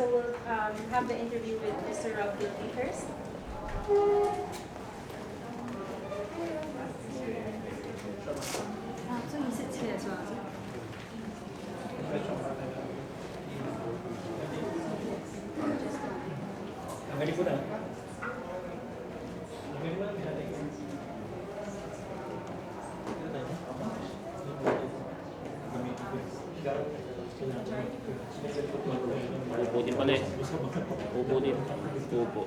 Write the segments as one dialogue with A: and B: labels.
A: So we'll have the interview with Mr. Wazzup.PH first.
B: So he sits here as well.
C: Upo din pala eh. Upo din. Upo.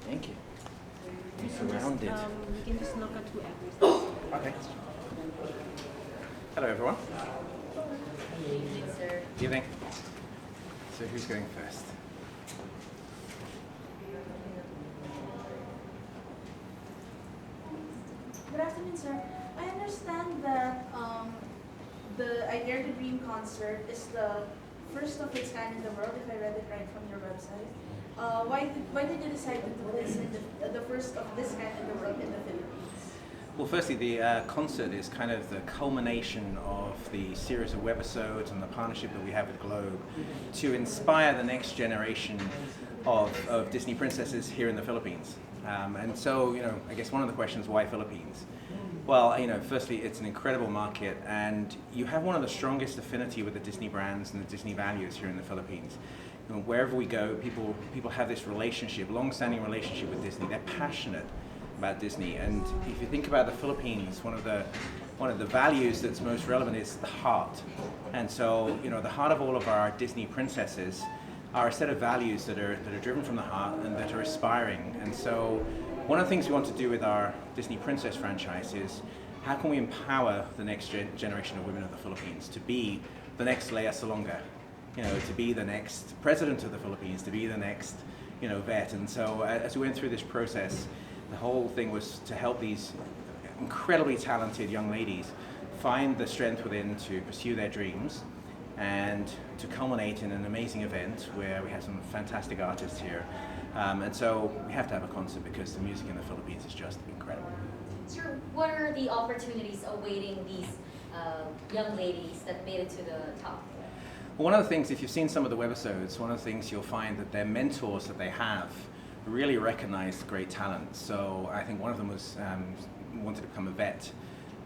C: Thank you. I'm surrounded.
A: You can just look at whoever's.
C: Okay. Hello, everyone.
B: Good evening, sir.
C: Evening. So who's going first?
D: Good afternoon, sir. I understand that the I Dare to Dream concert is the first of its kind in the world, if I read it right from your website. Why did you decide to do this in the first of this kind in the world in the Philippines?
C: Well, firstly, the concert is kind of the culmination of the series of webisodes and the partnership that we have with Globe to inspire the next generation of Disney princesses here in the Philippines. And so, I guess one of the questions, why Philippines? Well, firstly, it's an incredible market, and you have one of the strongest affinity with the Disney brands and the Disney values here in the Philippines. Wherever we go, people have this relationship, long-standing relationship with Disney. They're passionate about Disney, and if you think about the Philippines, one of the values that's most relevant is the heart. And so, the heart of all of our Disney princesses are a set of values that are driven from the heart and that are aspiring. And so, one of the things we want to do with our Disney Princess franchise is how can we empower the next generation of women of the Philippines to be the next Lea Salonga, to be the next president of the Philippines, to be the next, vet. And so, as we went through this process, the whole thing was to help these incredibly talented young ladies find the strength within to pursue their dreams and to culminate in an amazing event where we have some fantastic artists here. And so we have to have a concert because the music in the Philippines is just incredible.
B: Sir, what are the opportunities awaiting these young ladies that made it to the top?
C: Well, one of the things, if you've seen some of the webisodes, one of the things you'll find that their mentors that they have really recognize great talent. So I think one of them was wanted to become a vet,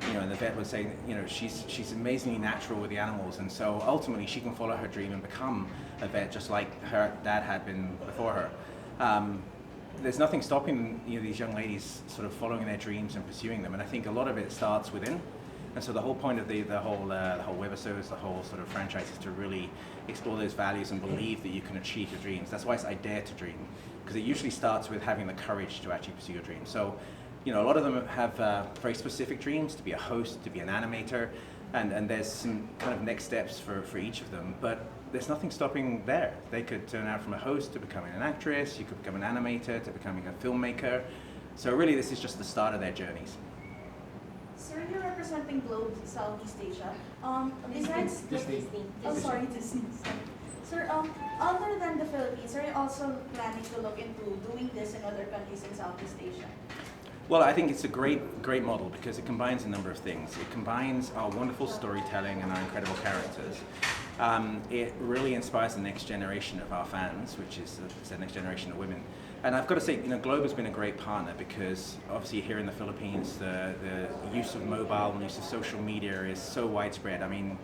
C: and the vet was saying, she's amazingly natural with the animals, and so ultimately she can follow her dream and become a vet just like her dad had been before her. There's nothing stopping these young ladies sort of following their dreams and pursuing them, and I think a lot of it starts within. And so the whole point of the whole webisodes, the whole sort of franchise is to really explore those values and believe that you can achieve your dreams. That's why it's I Dare to Dream, because it usually starts with having the courage to actually pursue your dreams. So, a lot of them have very specific dreams, to be a host, to be an animator, and there's some kind of next steps for each of them, but there's nothing stopping there. They could turn out from a host to becoming an actress, you could become an animator, to becoming a filmmaker. So really this is just the start of their journeys.
D: Sir, you're representing Globe Southeast Asia. Besides
A: Disney.
D: Disney. Sir, other than the Philippines, are you also planning to look into doing this in other countries in Southeast Asia?
C: Well, I think it's a great model because it combines a number of things. It combines our wonderful storytelling and our incredible characters. It really inspires the next generation of our fans, which is the next generation of women. And I've got to say, Globe has been a great partner because obviously here in the Philippines, the use of mobile and use of social media is so widespread. I mean,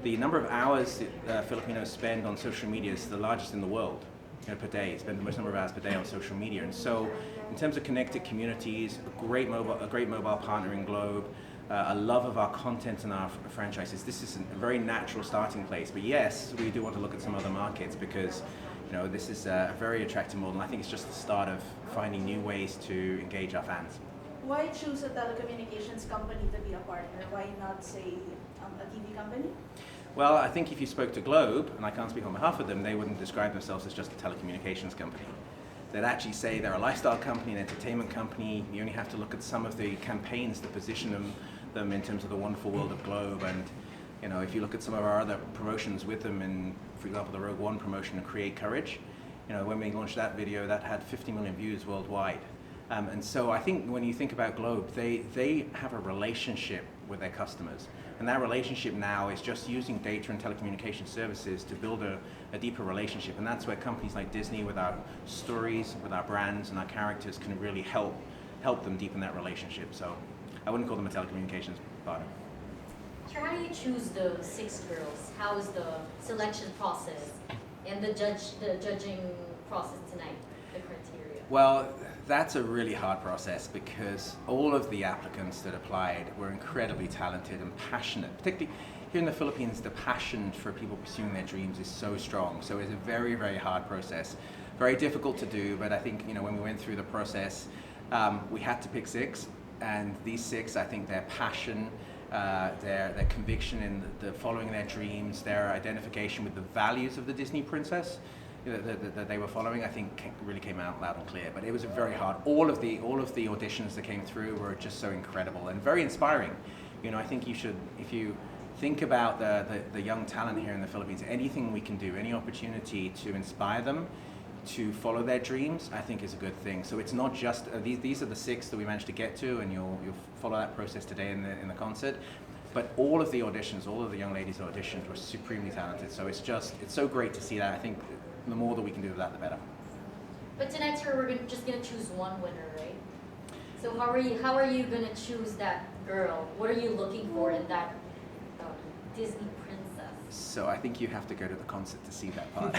C: the number of hours that Filipinos spend on social media is the largest in the world. Per day, spend the most number of hours per day on social media, and so in terms of connected communities, a great mobile partner in Globe, a love of our content and our franchises. This is a very natural starting place. But yes, we do want to look at some other markets because this is a very attractive model, and I think it's just the start of finding new ways to engage our fans.
D: why choose a telecommunications company to be a partner? Why not, say, a TV company?
C: Well, I think if you spoke to Globe, and I can't speak on behalf of them, they wouldn't describe themselves as just a telecommunications company. They'd actually say they're a lifestyle company, an entertainment company. You only have to look at some of the campaigns that position them in terms of the wonderful world of Globe. And you know, if you look at some of our other promotions with them, in, for example, the Rogue One promotion, Create Courage, you know, when we launched that video, that had 50 million views worldwide. And so I think when you think about Globe, they have a relationship with their customers. And that relationship now is just using data and telecommunication services to build a deeper relationship. And that's where companies like Disney, with our stories, with our brands and our characters, can really help them deepen that relationship. So I wouldn't call them a telecommunications partner.
B: So how do you choose the 6 girls? How is the selection process and the judging process tonight, the criteria?
C: Well, that's a really hard process because all of the applicants that applied were incredibly talented and passionate. Particularly here in the Philippines, the passion for people pursuing their dreams is so strong. So it's a very, very hard process. Very difficult to do, but I think, you know, when we went through the process, we had to pick 6, and these 6, I think their passion, their conviction in the following their dreams, their identification with the values of the Disney princess that they were following, I think really came out loud and clear. But it was very hard. All of the auditions that came through were just so incredible and very inspiring. You know, I think you should, if you think about the young talent here in the Philippines, anything we can do, any opportunity to inspire them to follow their dreams, I think is a good thing. So it's not just these are the 6 that we managed to get to, and you'll follow that process today in the concert. But all of the auditions, all of the young ladies that auditioned were supremely talented. So it's so great to see that. I think the more that we can do with that, the better.
B: But tonight, sir, we're just gonna choose one winner, right? So how are you gonna choose that girl? What are you looking for in that Disney princess?
C: So I think you have to go to the concert to see that part.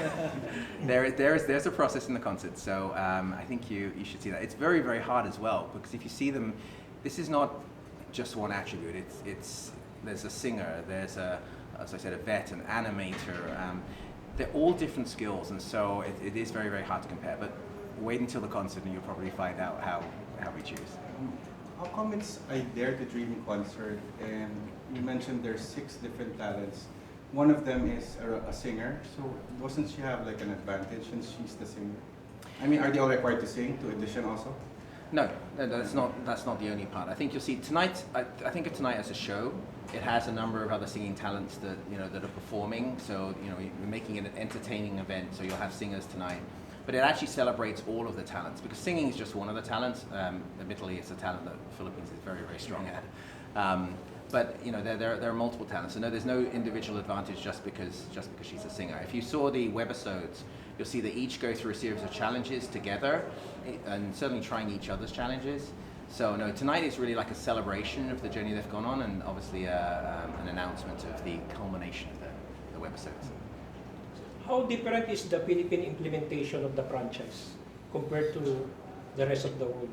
C: There's a process in the concert. So I think you should see that. It's very, very hard as well, because if you see them, this is not just one attribute. There's a singer, there's as I said, a vet, an animator. They're all different skills, and so it is very, very hard to compare. But wait until the concert and you'll probably find out how we choose.
E: How come it's I Dare to Dream concert, and you mentioned there's 6 different talents. One of them is a singer, so doesn't she have like an advantage since she's the singer? I mean, are they all required to sing to audition also?
C: No, that's not the only part. I think you'll see tonight. I think of tonight as a show. It has a number of other singing talents that that are performing. So we're making it an entertaining event. So you'll have singers tonight, but it actually celebrates all of the talents, because singing is just one of the talents. Admittedly, it's a talent that the Philippines is very, very strong at. But there are multiple talents. So no, there's no individual advantage just because she's a singer. If you saw the webisodes, you'll see they each go through a series of challenges together, and certainly trying each other's challenges. So no, tonight is really like a celebration of the journey they've gone on, and obviously an announcement of the culmination of the webisodes.
F: How different is the Philippine implementation of the franchise compared to the rest of the world?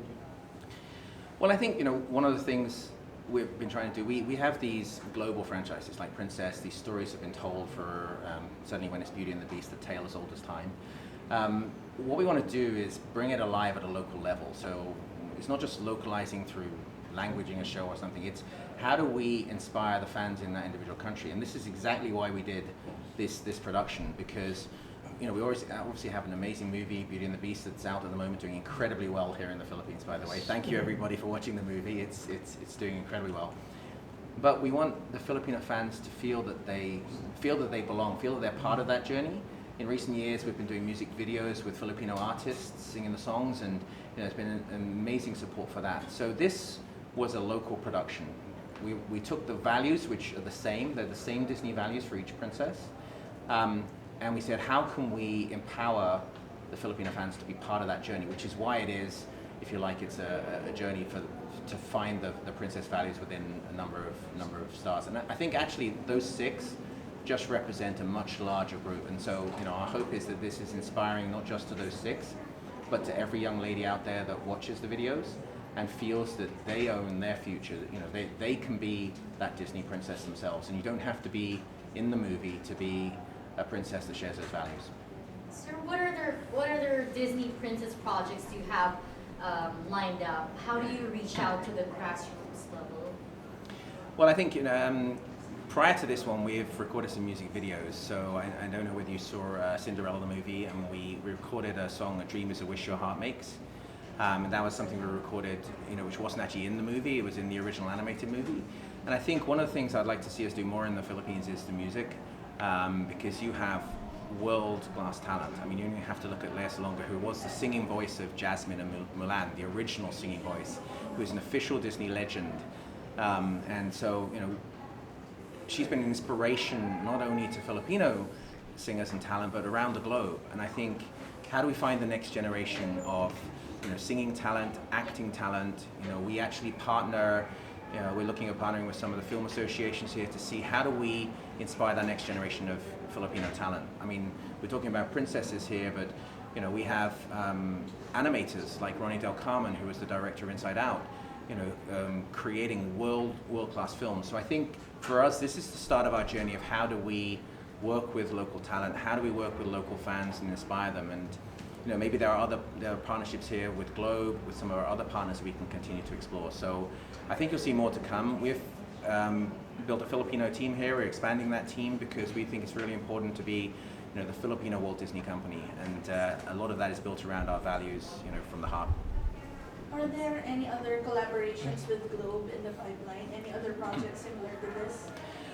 C: Well, I think one of the things we've been trying to do, we have these global franchises like Princess. These stories have been told for certainly when it's Beauty and the Beast, the tale as old as time. What we want to do is bring it alive at a local level. So it's not just localizing through languaging a show or something. It's how do we inspire the fans in that individual country? And this is exactly why we did this production, because we obviously have an amazing movie, Beauty and the Beast, that's out at the moment, doing incredibly well here in the Philippines, by the way. Thank you everybody for watching the movie. It's doing incredibly well. But we want the Filipino fans to feel that they belong, feel that they're part of that journey. In recent years, we've been doing music videos with Filipino artists singing the songs, and there's been an amazing support for that. So this was a local production. We took the values, which are the same. They're the same Disney values for each princess. And we said, how can we empower the Filipino fans to be part of that journey, which is why it is, if you like, it's a journey to find the princess values within a number of stars. And I think actually those 6 just represent a much larger group. And so, our hope is that this is inspiring not just to those 6, but to every young lady out there that watches the videos and feels that they own their future. They can be that Disney princess themselves, and you don't have to be in the movie to be a princess that shares those values.
B: Sir, what other Disney princess projects do you have lined up, how do you reach out to the grassroots level?
C: Well, I think prior to this one, we've recorded some music videos. So I don't know whether you saw Cinderella the movie, and we recorded a song, "A Dream Is a Wish Your Heart Makes." And that was something we recorded, which wasn't actually in the movie. It was in the original animated movie. And I think one of the things I'd like to see us do more in the Philippines is the music, because you have world-class talent. I mean, you only have to look at Lea Salonga, who was the singing voice of Jasmine and Mulan, the original singing voice, who is an official Disney legend. And so, she's been an inspiration not only to Filipino singers and talent, but around the globe. And I think, how do we find the next generation of singing talent, acting talent? We actually partner. We're looking at partnering with some of the film associations here to see how do we inspire that next generation of Filipino talent. I mean, we're talking about princesses here, but we have animators like Ronnie Del Carmen, who was the director of Inside Out, creating world-class films. So I think for us, this is the start of our journey of how do we work with local talent, how do we work with local fans and inspire them. And maybe there are partnerships here with Globe, with some of our other partners we can continue to explore. So I think you'll see more to come. We've built a Filipino team here. We're expanding that team because we think it's really important to be the Filipino Walt Disney Company. And a lot of that is built around our values, from the heart.
D: Are there any other collaborations with Globe in the pipeline? Any other projects similar to this?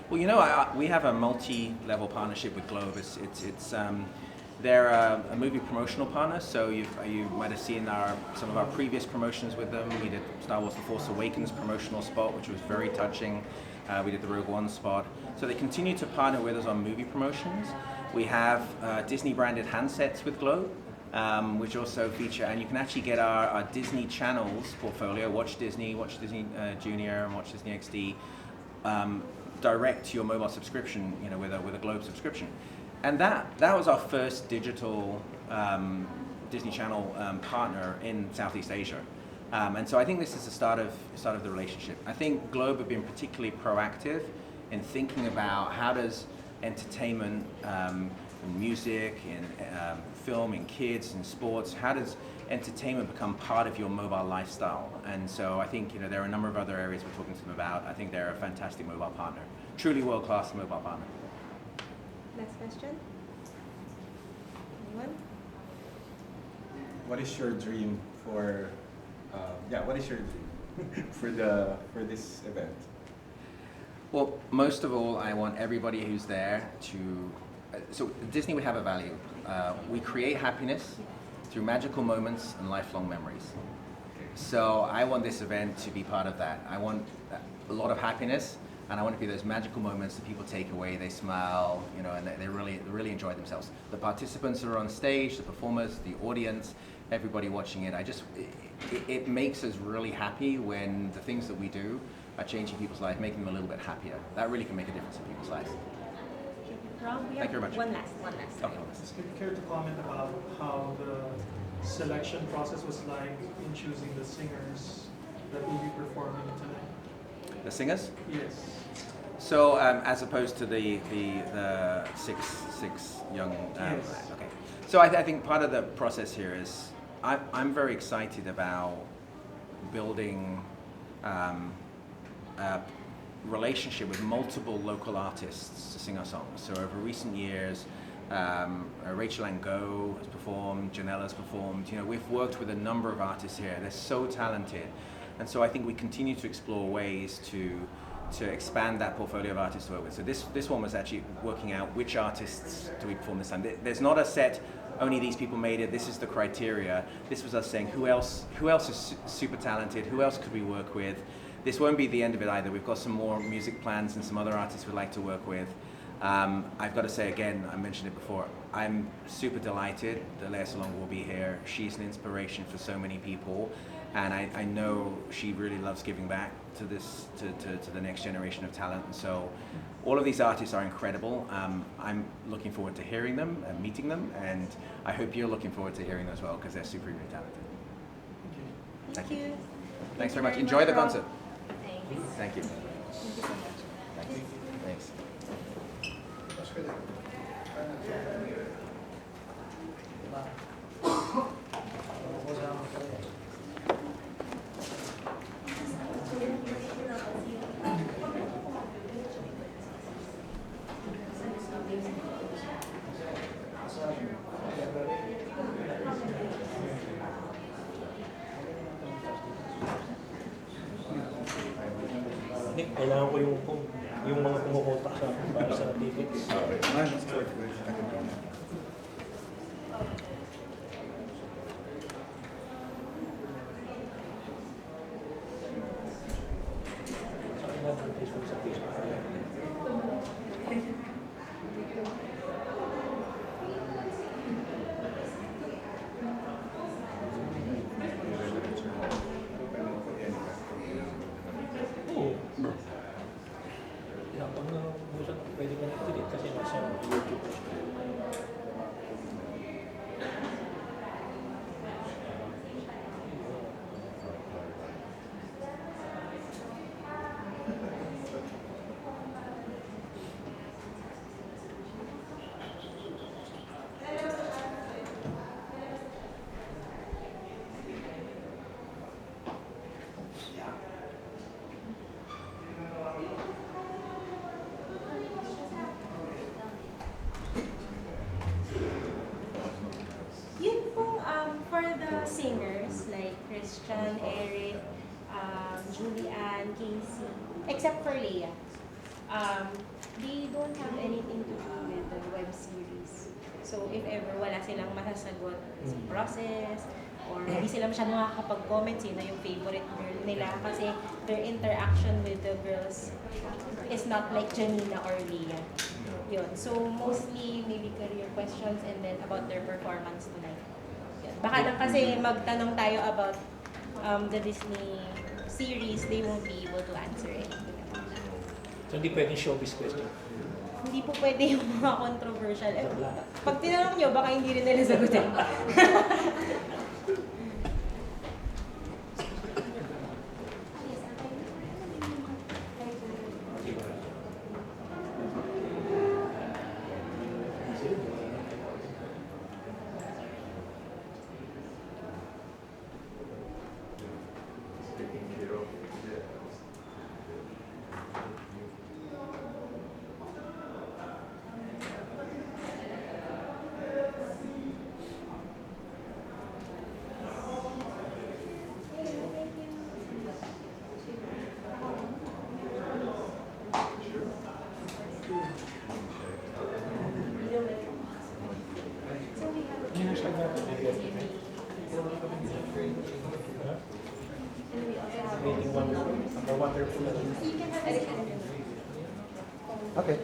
C: Well, we have a multi-level partnership with Globe. They're a movie promotional partner, so you might have seen some of our previous promotions with them. We did Star Wars The Force Awakens promotional spot, which was very touching. We did the Rogue One spot. So they continue to partner with us on movie promotions. We have Disney-branded handsets with Globe, which also feature, and you can actually get our Disney channels portfolio, Watch Disney Junior, and Watch Disney XD, direct to your mobile subscription, with a Globe subscription. And that was our first digital Disney Channel partner in Southeast Asia. And so I think this is the start of the relationship. I think Globe have been particularly proactive in thinking about how does entertainment, in music, in film, in kids, in sports, how does entertainment become part of your mobile lifestyle? And so I think there are a number of other areas we're talking to them about. I think they're a fantastic mobile partner, truly world-class mobile partner.
A: Next question. Anyone?
E: What is your dream for? What is your dream for this event?
C: Well, most of all, I want everybody who's there to. So at Disney, we have a value. We create happiness through magical moments and lifelong memories. So I want this event to be part of that. I want a lot of happiness. And I want to be those magical moments that people take away, they smile, and they really enjoy themselves. The participants that are on stage, the performers, the audience, everybody watching it, it makes us really happy when the things that we do are changing people's lives, making them a little bit happier. That really can make a difference in people's lives.
A: Rob, we
C: Thank you very
A: have
C: much.
A: one last.
C: Okay.
G: Can you care to comment about how the selection process was like in choosing the singers that will be performing tonight?
C: The singers?
G: Yes.
C: So as opposed to the six young.
G: Yes.
C: Okay. So I think part of the process here is I'm very excited about building a relationship with multiple local artists to sing our songs. So over recent years, Rachel Ango has performed, Janelle has performed. We've worked with a number of artists here. They're so talented, and so I think we continue to explore ways to expand that portfolio of artists to work with. So this one was actually working out which artists do we perform this time. There's not a set, only these people made it, this is the criteria. This was us saying who else is super talented, who else could we work with. This won't be the end of it either. We've got some more music plans and some other artists we'd like to work with. I've got to say again, I mentioned it before, I'm super delighted that Lea Salonga will be here. She's an inspiration for so many people, and I know she really loves giving back to the next generation of talent. And so all of these artists are incredible. I'm looking forward to hearing them and meeting them, and I hope you're looking forward to hearing them as well, because they're super talented.
A: Thank you.
C: Thanks very much. Enjoy the concert.
B: Thanks.
C: Thank you.
A: Thank you so much.
C: Thanks.
F: Kailangan ko yung mga kumukontak sa akin para sa tickets. Sa akin advertise ko sa Facebook. Oo. Kaya pag nabusan, pwede mo na-delete kasi nasa YouTube.
A: Yun pong, for the singers, like Christian, Eric, Julianne, Casey, except for Leah, they don't have anything to do with the web series. So if ever wala silang masasagot sa process, or hindi sila masyadong nakakapag-comment sino yung favorite girl nila kasi their interaction with the girls is not like Janina or Leah. Yun. So mostly maybe career questions and then about their performance tonight. Yun. Baka lang kasi magtanong tayo about the Disney series, they won't be able to answer anything.
F: So hindi pwedeng showbiz question.
A: Hindi po pwede yung mga controversial. Pag tinanong nyo, baka hindi rin nila sagutin.
H: Okay.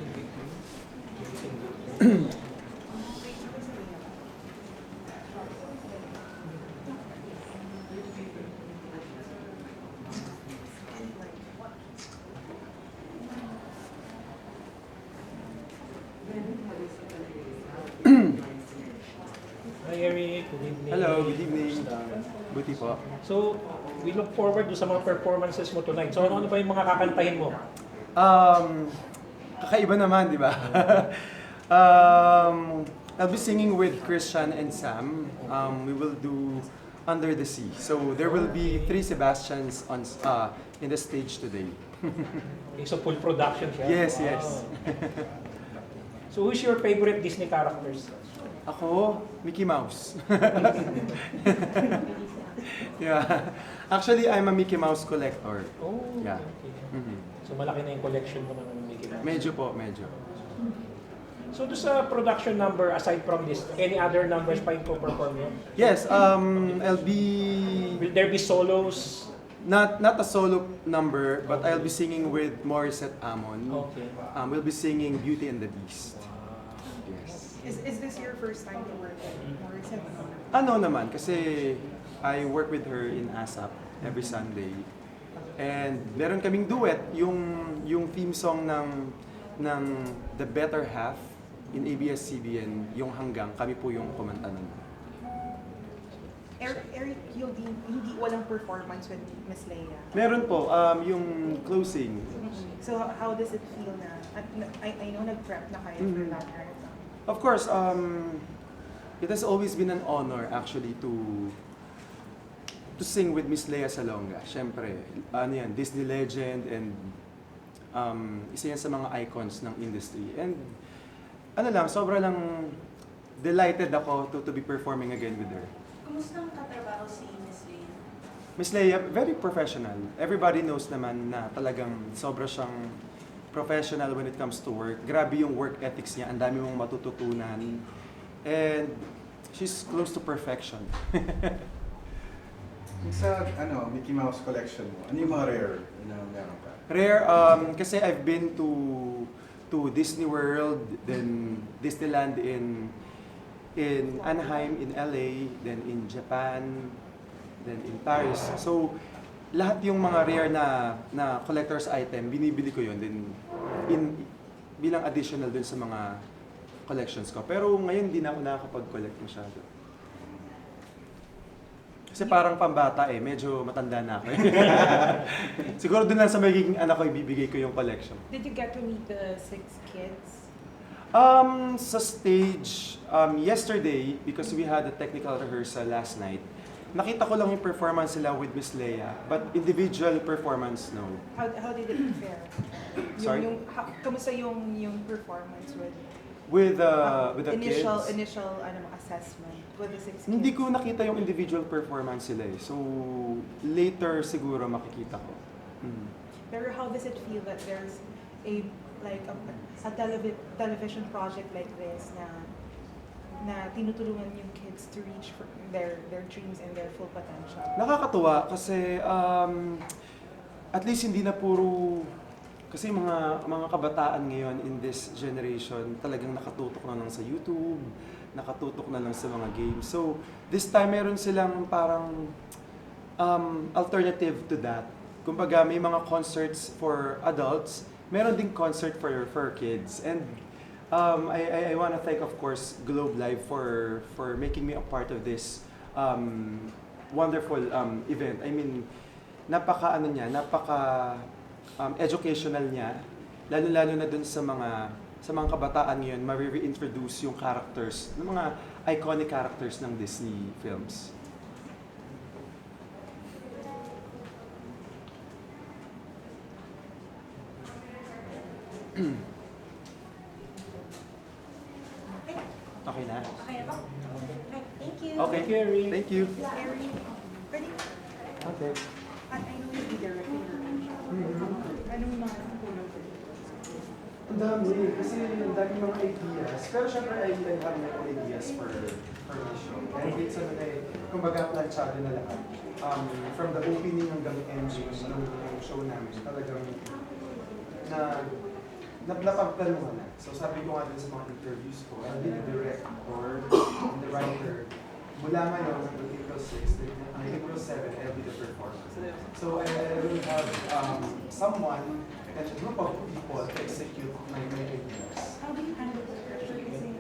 F: Hi Eric, good evening.
H: Hello, good evening.
F: Kamusta?
H: Buti po.
F: So, we look forward to sa mga performances mo tonight. So, ano ba yung mga kakantahin mo?
H: Kakaiba naman, di ba? I'll be singing with Christian and Sam. We will do Under the Sea. So there will be 3 Sebastians on in the stage today.
F: Okay, so full production siya?
H: Yes,
F: Wow.
H: yes.
F: So, who's your favorite Disney characters?
H: Ako, Mickey Mouse. Yeah. Actually, I'm a Mickey Mouse collector.
F: Oh,
H: Yeah.
F: okay.
H: Mhm.
F: So, malaki na yung collection mo ng Mickey Mouse.
H: Medyo po, medyo.
F: So, doon sa production number, aside from this, any other numbers pa yung perform mo?
H: Yes, I'll be
F: Will there be solos?
H: not a solo number, but I'll be singing with Morissette Amon.
F: Okay.
H: We'll be singing Beauty and the Beast. Yes.
I: Is this your first time to work with Morrison?
H: Ano naman, kasi I work with her in ASAP every Sunday. And meron kaming duet, yung theme song ng The Better Half in ABS-CBN, yung Hanggang, kami po yung kumanta nun.
I: Eric, hindi walang performance with Miss Leia.
H: Meron po, yung closing.
I: So how does it feel na, I know nag-prep na kayo for that kind of time.
H: Of course, it has always been an honor actually to sing with Miss Leia Salonga. Siyempre, ano yan, Disney legend and isa yan sa mga icons ng industry. And ano lang, sobra lang delighted ako to be performing again with her.
D: Kumusta ang katrabaho si Miss Leia?
H: Miss Leia, very professional. Everybody knows naman na talagang sobra siyang professional when it comes to work. Grabe yung work ethics niya, ang dami mong matututunan. And she's close to perfection.
E: Sa Mickey Mouse collection mo, ano yung mga rare na meron ka?
H: Rare, kasi I've been to Disney World, then Disneyland in Anaheim, in LA, then in Japan, then in Paris. So, lahat yung mga rare na collector's item, binibili ko yun din bilang additional dun sa mga collections ko. Pero ngayon, di na ako nakakapag-collect masyado. Kasi parang pambata medyo matanda na ako. Siguro dun lang sa magiging anak ko, ibibigay ko yung collection.
I: Did you get to meet the 6 kids?
H: Sa stage, yesterday, because we had a technical rehearsal last night, nakita ko lang yung performance nila with Miss Leia, but individual performance, no.
I: How did it fare?
H: Sorry?
I: Kamusta yung performance
H: With the
I: initial
H: kids?
I: initial assessment with the 6 kids?
H: Hindi ko nakita yung individual performance sila So, later siguro makikita ko.
I: Pero how does it feel that there's a television project like this na tinutulungan yung kids to reach for their dreams and their full potential?
H: Nakakatuwa kasi at least hindi na puro kasi mga kabataan ngayon in this generation talagang nakatutok na lang sa YouTube, nakatutok na lang sa mga games. So, this time meron silang parang alternative to that. Kumbaga may mga concerts for adults, meron ding concert for kids. And I want to thank, of course, Globe Live for making me a part of this wonderful event. I mean, napaka educational niya, lalo-lalo na dun sa mga kabataan ngayon, ma-reintroduce yung characters, ng mga iconic characters ng Disney films. Okay na?
A: Okay na ba? Okay, thank you.
H: Okay, thank you.
I: Harry, pwede,
H: Okay.
I: I know you'll be directing your anong mga tulong?
H: Ang dami, kasi ang dami mga ideas. Pero syempre, I have my own ideas for the show. And it's kumbaga, planchado na lahat. From the opening hanggang ending ng show namin, talagang napagplanuhan na. So sabi ko nga din sa mga interviews ko, I'll be the director and the writer. Mula ngayon, hanggang April 6, hanggang April 7, I'll be the performer. So I will have someone and a group of people to execute my ideas.
I: How do you handle the pressure kasi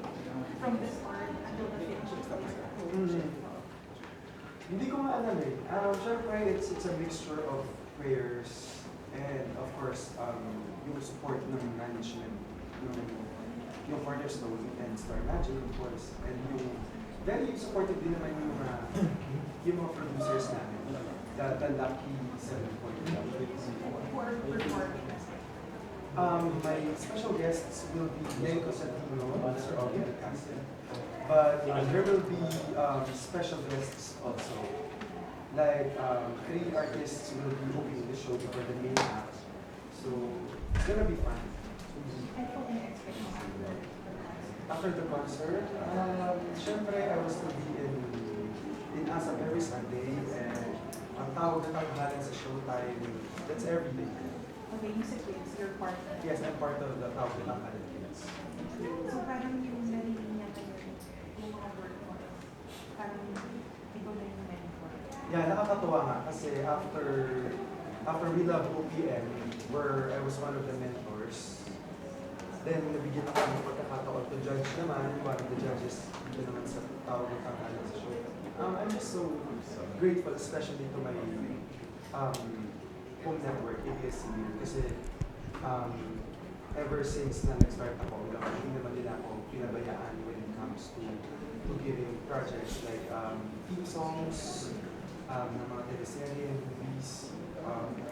I: from the start until the finish?
H: Hindi ko nga alam Siyempre, it's a mixture of prayers and of course, yung support ng management, yung Cornerstone and Star Magic, of course, and yung very supportive din naman yung mga producers namin, the Lucky 7.0.
I: Who are performing?
H: My special guests will be Nico Santino, Mr. August Castle, but there will be special guests also. Like 3 artists will be opening the show before the main act, so it's gonna be fun. After the concert, syempre I will still be in ASAP every Sunday, and ang tawag na tanghalan sa showtime, that's every day.
I: Okay, you said kids, you're part of
H: Yes, I'm part of the tawag na tanghalan kids.
I: So parang yung nalilinya kayo, yung mga work mo, parang ikaw na yung mentor.
H: Yeah, nakakatuwa nga kasi after We Love OPM, where I was one of the mentors, then nabigyan ako ng pagkakataon to judge naman, one of the judges dito naman sa tawag ng tanghalan sa show. I'm just so grateful, especially to my home network, ABS-CBN, kasi ever since na nag-start ako, hindi naman nila ako pinabayaan when it comes to giving projects like theme songs, ng mga teleserye, movies,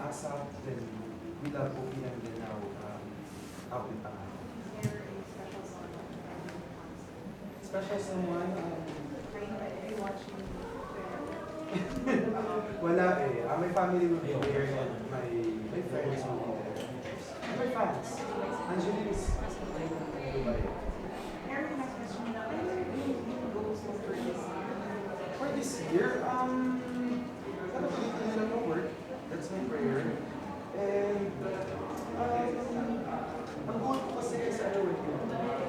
H: ASAP, then We Love OPM, then now Out with Tanghalan. Special someone,
I: Are you watching?
H: Wala eh. My family will be there and my friends will be there. And my fans. Angeline is in Dubai.
I: Eric, next question na. Ano yung goals mo for this year?
H: For this year, sana tuloy-tuloy lang yung work. That's my prayer. And, ang goal ko kasi is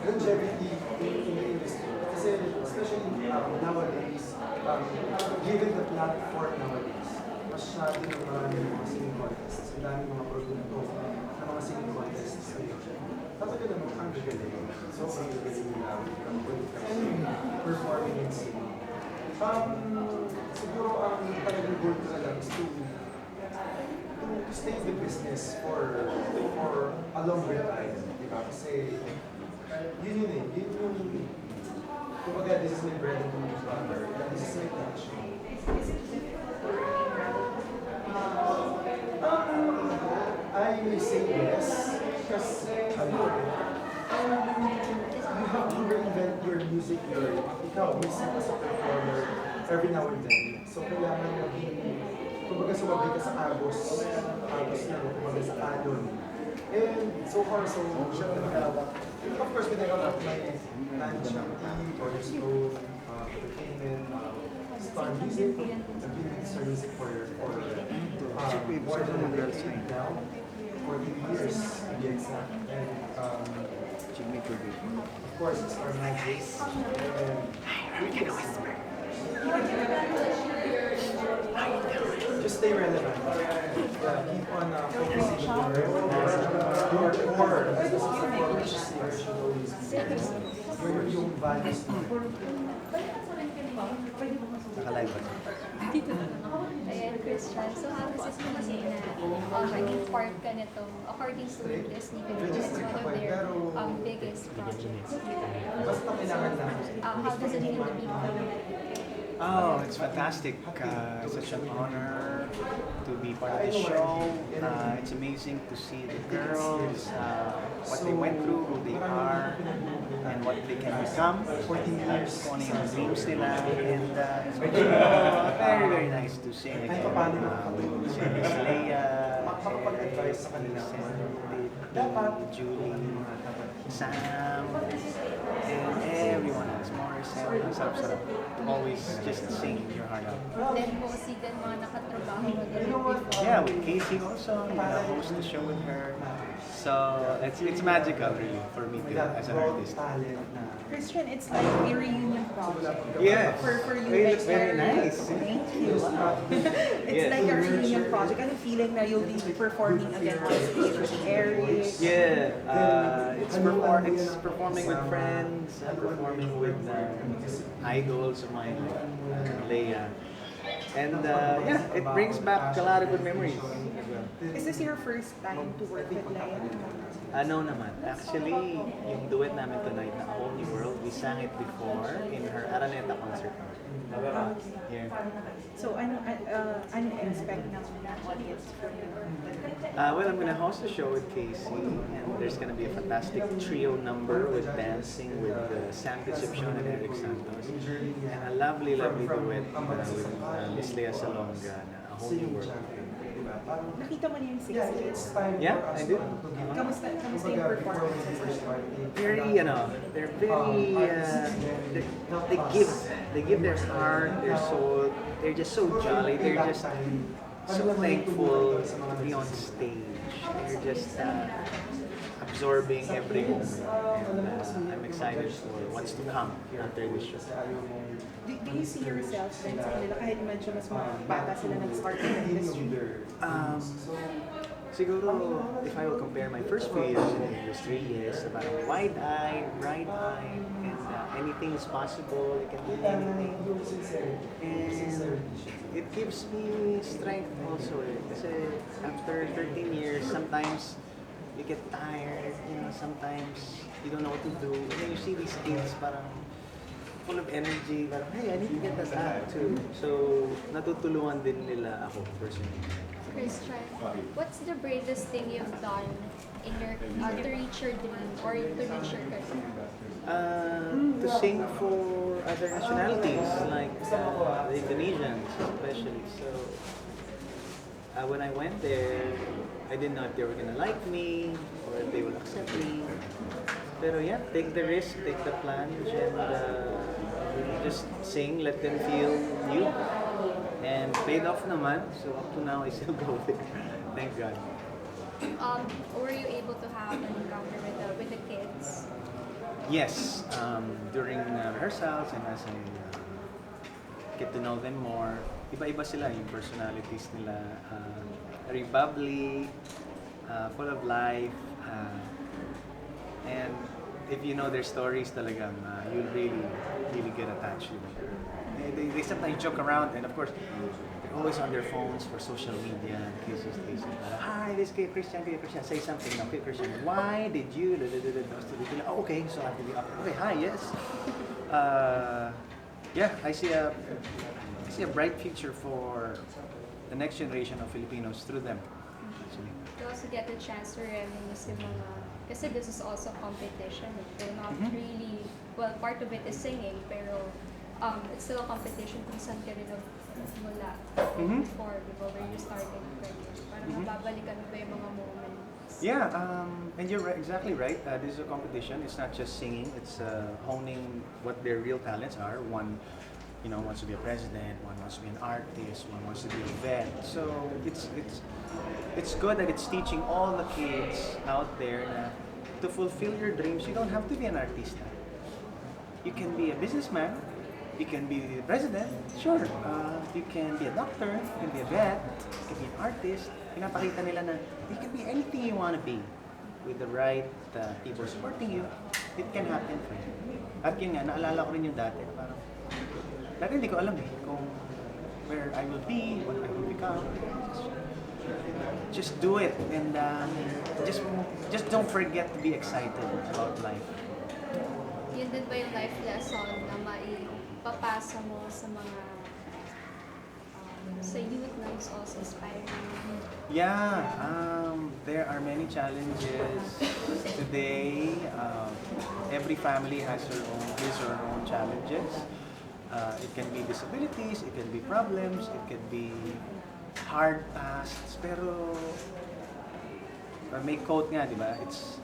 H: longevity in the industry. Kasi, especially nowadays, given the platform nowadays, masyado ng maraming mga singing contests. Ang daming mga produkto ng mga singing contests ngayon. Talaga naman, ang gagaling. Sobrang gagaling nila when it comes to performing and singing. Siguro ang talagang goal ko na lang is to stay in the business for a longer time. Diba? Kasi yun yun eh. Yun yung, kumbaga, this is my bread and butter. This is my passion.
I: Is it difficult for
H: I may say yes, because you have to reinvent your music, ikaw mismo as a performer every now and then. So kailangan maging, kumbaga sumabay ka sa agos na, kumbaga sa canon. And so far, so of course, with the help of my management, Cornerstone, Entertainment, Star Music, I've been with Star Music for more than a decade now, 14 years to be exact. And of course, it's our magic. Just stay relevant. Yeah, keep on focusing on your core. As the support, which is yung values mo.
C: Nakalive ba?
J: Ayan, Christian. So, how is it kasi na naging part ka nitong, according to Disney, it's one of their biggest projects.
H: Basta kailangan lang.
J: How does it feel to be part of it?
C: Oh, it's fantastic. It's such an honor to be part of the show. It's amazing to see the girls, what they went through, who they are, and what they can become. 14 years, kung ano yung dreams nila. And it's also very, very nice to sing again with Miss Leia, Julie, Sam, and everyone else. Morrison, sarap-sarap. Always just sing your heart out.
J: Then, Bossy din mga nakatrabaho mo din before.
C: Yeah, with Casey also, host the show with her. So it's magical really for me to, as an artist.
I: Christian, it's like a reunion project.
C: Yes.
I: For you
C: It
I: guys.
C: looks very nice.
I: Thank you. It's
C: Yes.
I: like a reunion project. Ano feeling na you'll be performing again on stage with Eric?
C: Yeah, it's performing with friends, performing with idols of mine, like Leia. And yeah, it brings back a lot of good memories as well.
I: Is this your first time to work with Leia?
C: Ano naman, actually, yung duet namin tonight na A Whole New World, we sang it before in her Araneta concert. Yeah.
I: So, ano expect ng audience from you?
C: Well, I'm gonna host a show with Casey, and there's gonna be a fantastic trio number with dancing with Sam Concepcion and Eric Santos, and a lovely, lovely duet with Miss Lea Salonga na A Whole New World.
I: Nakita mo niya yung 6 kids?
C: Yeah, I did.
I: Kamusta yung performances?
C: Very, they're very, they give their heart, their soul. They're just so jolly. They're just so thankful to be on stage. They're just absorbing every moment. And I'm excited for what's to come after this show.
I: Do you see yourself din sa kanila kahit medyo mas mga bata sila nag-start in the industry?
C: Siguro, if I will compare my first few years in the industry, yes, about wide-eyed, bright-eyed, and anything is possible, you can do anything. And it gives me strength also. Kasi after 13 years, sometimes you get tired, sometimes you don't know what to do. And then you see these kids parang full of energy, parang, hey, I need to get that out too. So, natutulungan din nila ako personally.
J: Christian, what's the bravest thing you've done in your to reach your dream or to reach your career?
C: To sing for
K: other nationalities, like the Indonesians especially. So when I went there, I didn't know if they were gonna like me or if they would accept me. Pero yeah, take the risk, take the plunge, and just sing, let them feel you. And paid off naman, so up to now I still go there. Thank God.
J: Were you able to have an encounter with the kids?
K: Yes, during rehearsals and as I get to know them more, iba-iba sila yung personalities nila. Very bubbly, full of life, and if you know their stories talagang you'll really get attached with them. They sometimes joke around, and of course they're always on their phones for social media. Cases they say, hi, this kay Christian, say something now, kay Christian. Why did you? Oh, okay, so I have to be up. Okay, hi, yes. Yeah, I see a bright future for the next generation of Filipinos through them. Actually.
J: You also get the chance to reminisce yung mga, kasi this is also competition. They're not really, well, part of it is singing, pero it's still a competition kung saan ka rin mula before where you started career. Parang mababalikan mo ba yung mga moments?
K: Yeah, and you're exactly right. This is a competition. It's not just singing. It's honing what their real talents are. One, wants to be a president. One wants to be an artist. One wants to be a vet. So it's good that it's teaching all the kids out there to fulfill your dreams. You don't have to be an artista. You can be a businessman. You can be the president. Sure. You can be a doctor. You can be a vet. You can be an artist. Pinapakita nila na you can be anything you want to be with the right people supporting you. It can happen for you. At yun nga, naalala ko rin yung dati. Dati hindi ko alam kung where I will be, what I will become. Just do it and just don't forget to be excited about life.
J: Yun din ba yung life lesson na maipapasa mo sa mga sa youth na is also aspiring?
K: Yeah, there are many challenges today. Every family has his or her own challenges. It can be disabilities, it can be problems, it can be hard pasts. Pero may quote nga, di ba? It's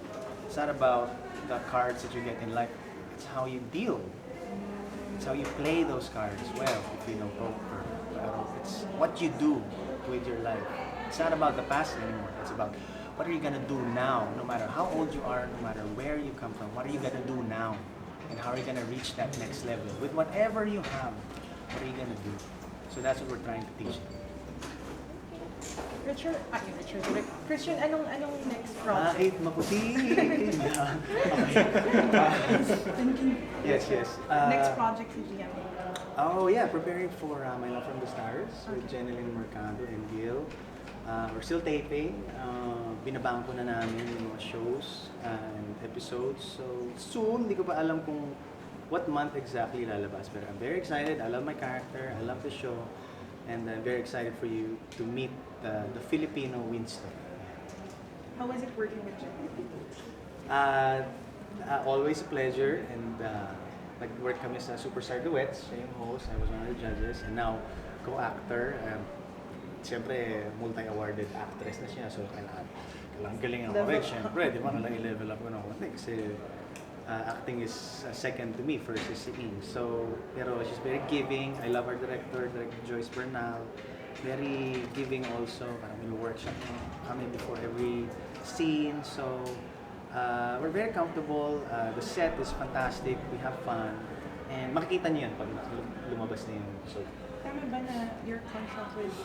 K: not about the cards that you get in life. It's how you deal. It's how you play those cards well, if you know poker. It's what you do with your life. It's not about the past anymore. It's about what are you gonna do now, no matter how old you are, no matter where you come from. What are you gonna do now? And how are you gonna reach that next level? With whatever you have, what are you gonna do? So that's what we're trying to teach them.
I: Christian, anong next project?
K: Kahit maputi. Yes.
I: Next project si GMA.
K: Oh yeah, preparing for My Love from the Stars with Jeneline Mercado and Gil. We're still taping. Binabangko na namin yung mga shows and episodes. So soon, hindi ko pa alam kung what month exactly lalabas. But I'm very excited. I love my character. I love the show. And I'm very excited for you to meet the Filipino Winston.
I: How was it working with Jen?
K: Always a pleasure. And nag-work kami sa Superstar Duets. Siya yung host. I was one of the judges. And now, co-actor. Siyempre, multi-awarded actress na siya. So, kailangan galing ako. Right, siyempre, di ba? Kailangan i-level up ko na ako. Kasi acting is second to me, first is singing. So, pero she's very giving. I love our director, Director Joyce Bernal. Very giving also. Parang may workshop kami before every scene. So, we're very comfortable. The set is fantastic. We have fun. And makikita niyo yan pag lumabas na yung show.
I: Tama ba na your contract with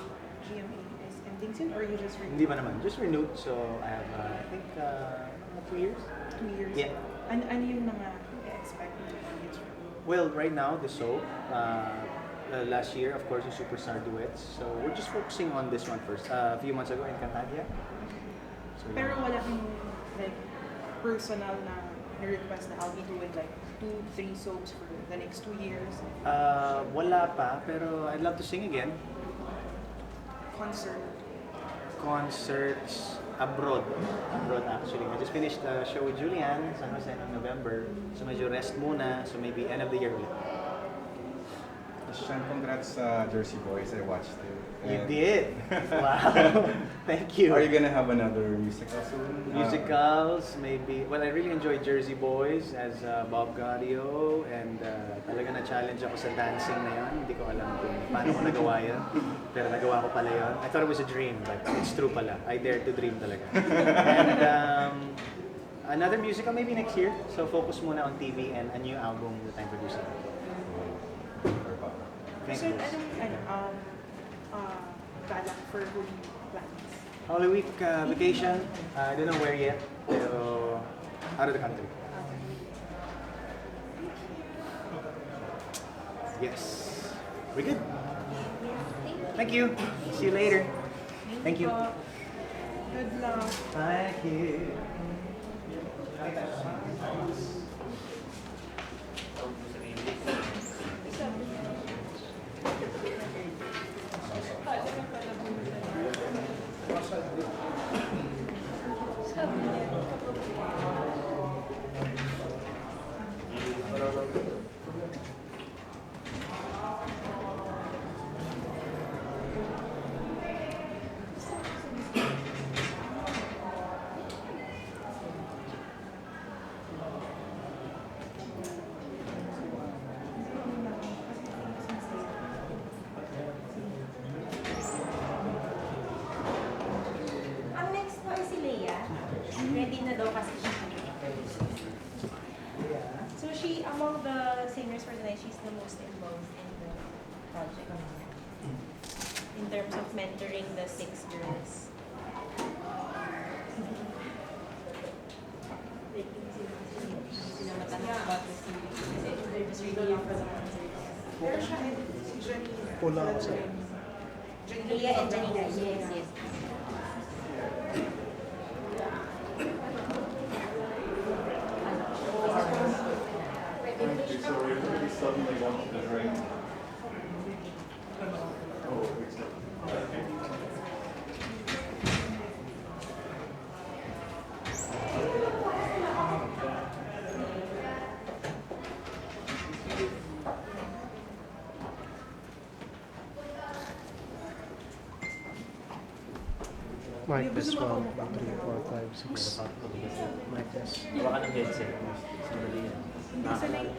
I: GMA is ending soon or you just renewed?
K: Hindi ba naman? Just renewed. So, I have, I think, 2 years.
I: 2 years?
K: Yeah.
I: Ano yung mga expect mo to get?
K: Well, right now, the soap. Last year, of course, the Superstar Duets. So, we're just focusing on this one first. A few months ago, Encantadia. So, yeah.
I: Pero wala kang like personal na request na I'll be doing like 2-3 soaps for the next 2 years?
K: Wala pa, pero I'd love to sing again. Concerts abroad actually. I just finished the show with Julian, San Jose in November. So medyo rest muna, so maybe end of the year ulit.
E: Christian, congrats Jersey Boys. I watched it.
K: You
E: And
K: did? Wow. Thank you.
E: Are you gonna have another musical soon?
K: Musicals, maybe. Well, I really enjoyed Jersey Boys as Bob Gaudio, and talaga na-challenge ako sa dancing na yun. Hindi ko alam kung paano ko nagawa yun, pero nagawa ko pala yun. I thought it was a dream, but it's true pala. I dare to dream talaga. And another musical maybe next year. So focus muna on TV and a new album that I'm producing. Thank
I: So,
K: you.
I: balak for Holy plans?
K: Holy Week vacation. I don't know where yet, pero out of the country. Yes. We're good. Thank you. See you later. Thank you.
I: Good luck.
K: Thank you.
A: Ang next po ay si Leia. Ready na daw kasi siya. So she, among the singers for the night, she's the most involved in the project. In terms of mentoring the 6 girls.
I: Pero siya, si Janina.
K: Pula ako sa
A: Leia and Janina, yes, yes.
E: So everybody suddenly wanted to drink.
I: Mic this one,
F: 3, 4, 5, 6.
K: Mic test.
L: Baka ng headset. Sandali yan.
I: Sanay.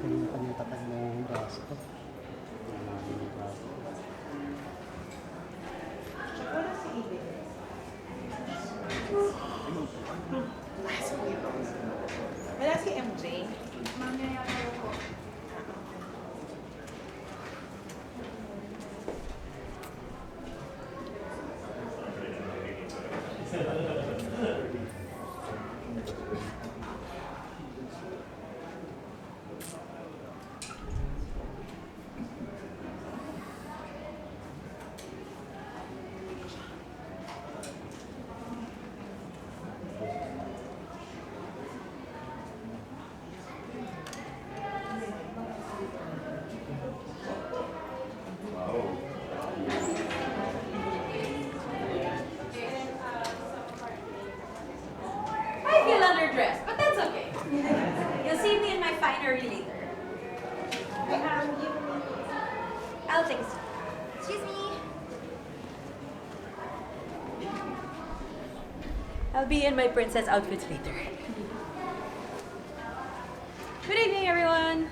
F: Kanina tatag mo yung braso ko.
I: Wala si Ibe. Wala si MJ.
D: Mamaya tayo po.
B: I feel underdressed, but that's okay. You'll see me in my finery later. I'll take a seat. Excuse me. I'll be in my princess outfits later. Good evening, everyone.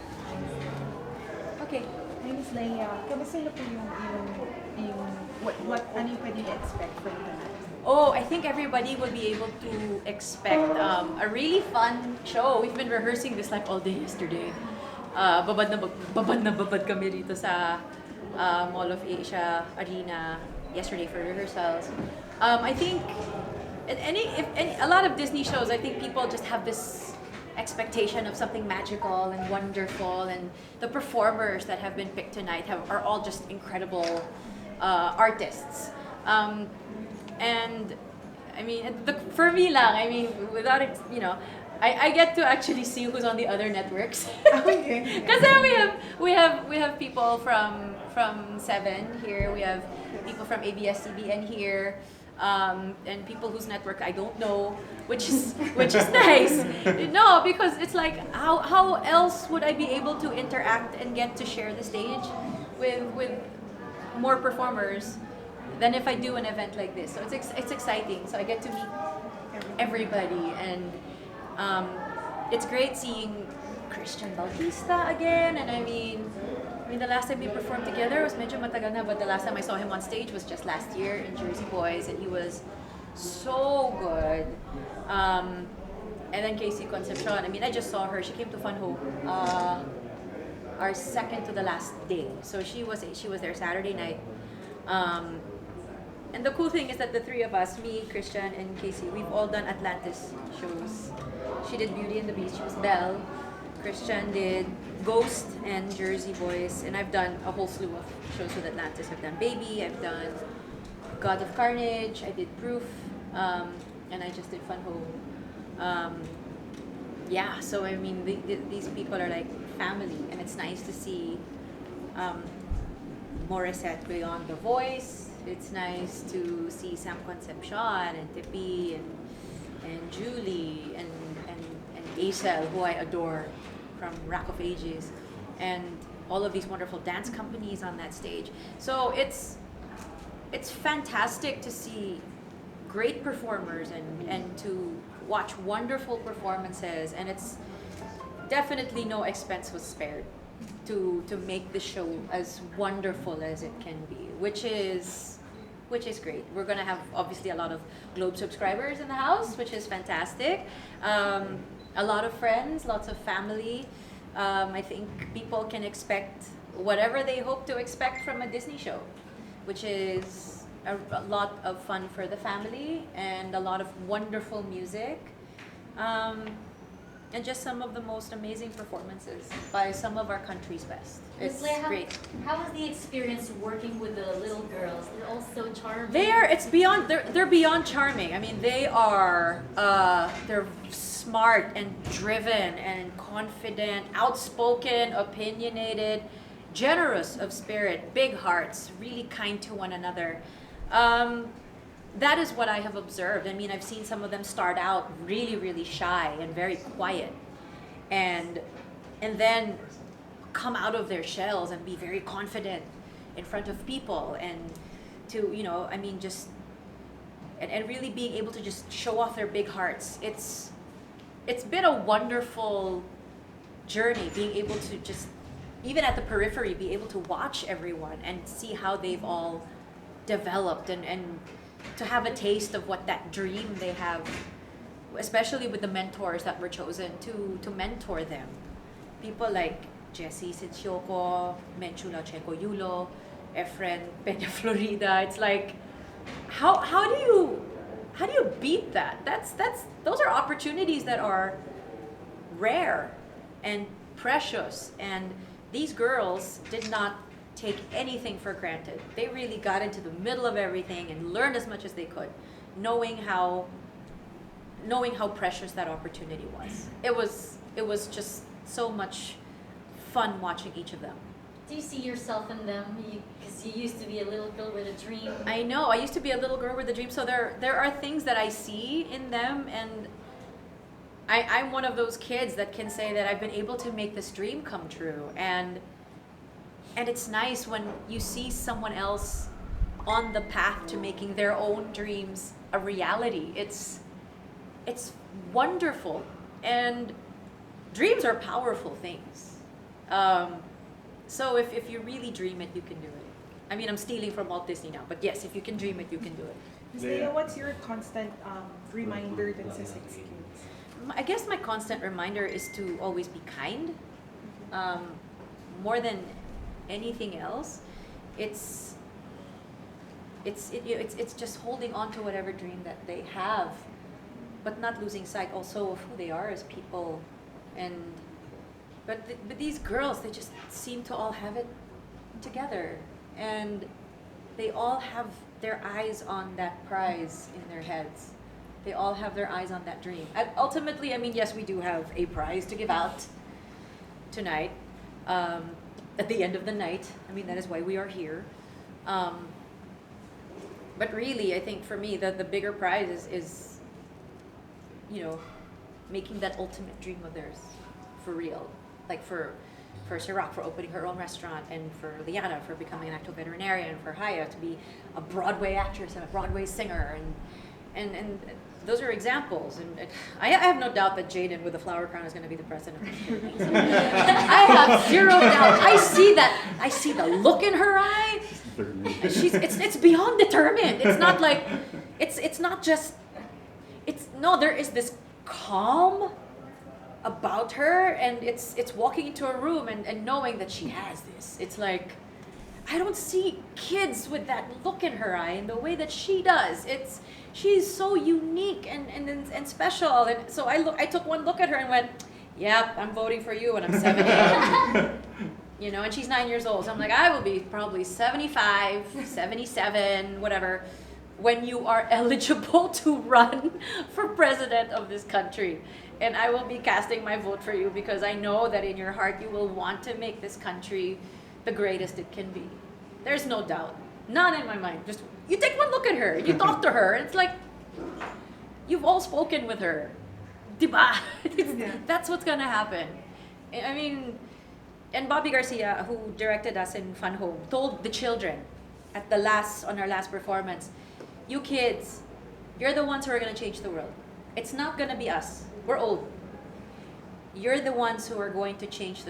B: Okay.
I: Miss Leia, kamusta na po ano yung pwede i-expect from tonight?
B: Oh, I think everybody will be able to expect a really fun show. We've been rehearsing this like all day yesterday. Babad na babad kami dito sa Mall of Asia Arena yesterday for rehearsals. I think a lot of Disney shows, I think people just have this expectation of something magical and wonderful, and the performers that have been picked tonight are all just incredible artists. And I mean, for me lang, I mean, without it, I get to actually see who's on the other networks.
I: Okay.
B: Because then we have people from Seven here. We have people from ABS-CBN here, and people whose network I don't know, which is nice. No, because it's like how else would I be able to interact and get to share the stage with more performers than if I do an event like this. So it's exciting. So I get to meet everybody, and it's great seeing Christian Bautista again. And I mean, the last time we performed together was medyo matagal na, but the last time I saw him on stage was just last year in Jersey Boys, and he was so good. And then Casey Concepcion, I mean, I just saw her. She came to Fun Hope, our second to the last day. So she was there Saturday night. And the cool thing is that the three of us, me, Christian, and Casey, we've all done Atlantis shows. She did Beauty and the Beast, she was Belle. Christian did Ghost and Jersey Boys, and I've done a whole slew of shows with Atlantis. I've done Baby, I've done God of Carnage, I did Proof, and I just did Fun Home. Yeah, so I mean, these people are like family, and it's nice to see Morissette beyond The Voice. It's nice to see Sam Concepcion and Tipi and Julie and Acel, who I adore from Rack of Ages, and all of these wonderful dance companies on that stage. So it's fantastic to see great performers and to watch wonderful performances, and it's definitely no expense was spared to make the show as wonderful as it can be, which is great. We're gonna have obviously a lot of Globe subscribers in the house, which is fantastic. A lot of friends, lots of family. I think people can expect whatever they hope to expect from a Disney show, which is a lot of fun for the family and a lot of wonderful music. And just some of the most amazing performances by some of our country's best. It's great.
M: How was the experience working with the little girls? They're all so charming.
B: They're beyond charming. I mean, they're smart and driven and confident, outspoken, opinionated, generous of spirit, big hearts, really kind to one another. That is what I have observed. I mean, I've seen some of them start out really, really shy and very quiet, and then come out of their shells and be very confident in front of people, and to, I mean, just and really being able to just show off their big hearts. It's been a wonderful journey, being able to just, even at the periphery, be able to watch everyone and see how they've all developed, and to have a taste of what that dream they have, especially with the mentors that were chosen to mentor them. People like Jessie Sitsioko, Menchula Checo Yulo, Efren Peña Florida. It's like, how do you beat that? Those are opportunities that are rare and precious, and these girls did not take anything for granted. They really got into the middle of everything and learned as much as they could, knowing how precious that opportunity was. It was just so much fun watching each of them.
M: Do you see yourself in them? Because you used to be a little girl with a dream.
B: I know. I used to be a little girl with a dream. So there are things that I see in them, and I'm one of those kids that can say that I've been able to make this dream come true. And it's nice when you see someone else on the path to making their own dreams a reality. It's wonderful, and dreams are powerful things. So if you really dream it, you can do it. I mean, I'm stealing from Walt Disney now, but yes, if you can dream it, you can do it.
I: Ms. Leia, what's your constant reminder that says excuse?
B: I guess my constant reminder is to always be kind. More than anything else, it's just holding on to whatever dream that they have, but not losing sight also of who they are as people. But these girls, they just seem to all have it together, and they all have their eyes on that prize in their heads, They all have their eyes on that dream. And ultimately, I mean, yes, we do have a prize to give out tonight. At the end of the night. I mean, that is why we are here. But really, I think for me, the bigger prize is, you know, making that ultimate dream of theirs for real. Like for Sirach for opening her own restaurant, and for Liana for becoming an actual veterinarian, for Haya to be a Broadway actress and a Broadway singer, and those are examples. And I have no doubt that Jaden with the flower crown is going to be the president of the Philippines. I have zero doubt. I see that. I see the look in her eye. It's beyond determined. It's not like it's not just. There is this calm about her, and it's walking into a room and knowing that she has this. It's like, I don't see kids with that look in her eye in the way that she does. She's so unique and special. And so I took one look at her and went, yep, I'm voting for you when I'm 70. You know, and she's 9 years old. So I'm like, I will be probably 75, 77, whatever, when you are eligible to run for president of this country. And I will be casting my vote for you because I know that in your heart you will want to make this country the greatest it can be. There's no doubt. None in my mind. Just, you take one look at her, you talk to her, it's like, you've all spoken with her. Diba? That's what's gonna happen. I mean, and Bobby Garcia, who directed us in Fun Home, told the children on our last performance, you kids, you're the ones who are gonna change the world. It's not gonna be us. We're old. You're the ones who are going to change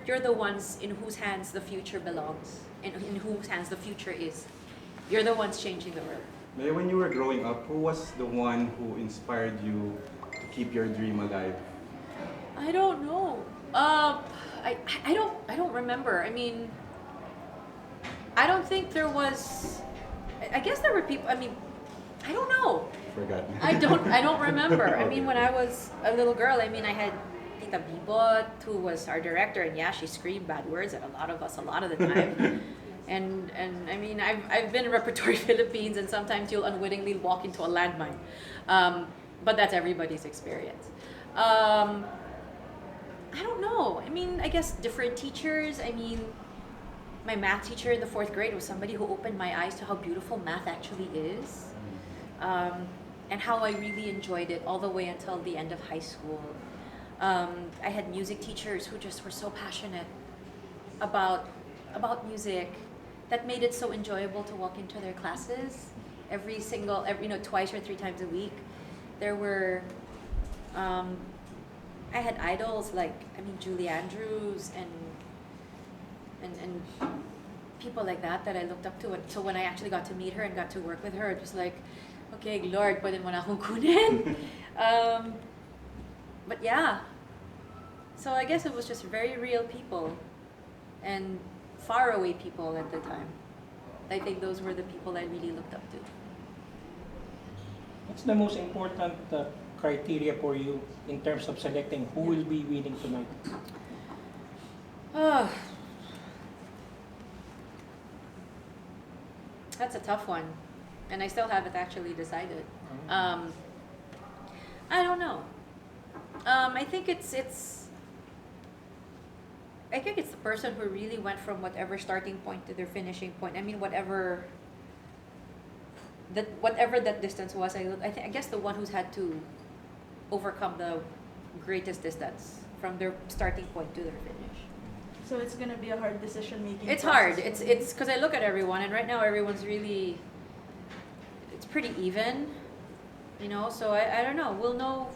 B: you're the ones in whose hands the future belongs, in whose hands the future is. You're the ones changing the world.
E: May, when you were growing up, who was the one who inspired you to keep your dream alive?
B: I don't know. I don't remember. I mean, I don't think there was. I guess there were people. I mean, I don't know.
E: Forgot.
B: I don't remember. I mean, when I was a little girl, I mean, I had Tita Bibot, who was our director, and yeah, she screamed bad words at a lot of us a lot of the time. and I mean, I've been in Repertory Philippines, and sometimes you'll unwittingly walk into a landmine. But that's everybody's experience. I don't know. I mean, I guess different teachers. I mean, my math teacher in the 4th grade was somebody who opened my eyes to how beautiful math actually is. And how I really enjoyed it all the way until the end of high school. I had music teachers who just were so passionate about music that made it so enjoyable to walk into their classes twice or 3 times a week. There were, I had idols like, Julie Andrews and people like that I looked up to. And so when I actually got to meet her and got to work with her, it was like, okay, Lord, pwede mo na akong kunin. But yeah, so I guess it was just very real people and faraway people at the time. I think those were the people I really looked up to.
F: What's the most important criteria for you in terms of selecting who will be winning tonight?
B: Oh, that's a tough one. And I still haven't actually decided. I don't know. I think it's the person who really went from whatever starting point to their finishing point. I mean, whatever that distance was. I guess the one who's had to overcome the greatest distance from their starting point to their finish.
D: So it's gonna be a hard decision making.
B: It's hard. It's because I look at everyone, and right now everyone's really. It's pretty even, you know. So I don't know. We'll know.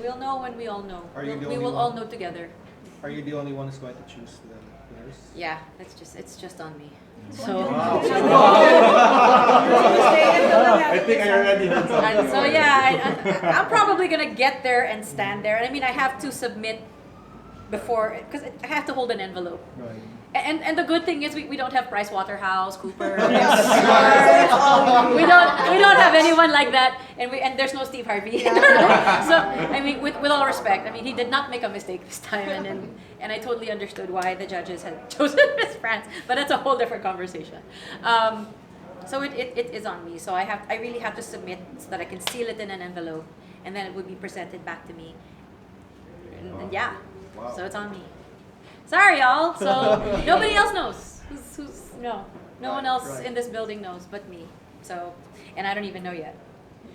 B: We'll know when we all know. We will all know together.
N: Are you the only one who's going to choose the winners?
B: Yeah, it's just on me. So.
N: Wow.
E: I think I already heard something.
B: And so yeah, I'm probably gonna get there and stand there. And I mean, I have to submit before because I have to hold an envelope.
N: Right.
B: And the good thing is we don't have PricewaterhouseCoopers. we don't have anyone like that, and there's no Steve Harvey. So I mean, with all respect, I mean he did not make a mistake this time, and I totally understood why the judges had chosen Miss France, but that's a whole different conversation. So it is on me. So I really have to submit so that I can seal it in an envelope, and then it would be presented back to me. And yeah, so it's on me. Sorry, y'all. So nobody else knows. No one else in this building knows but me. So, and I don't even know yet.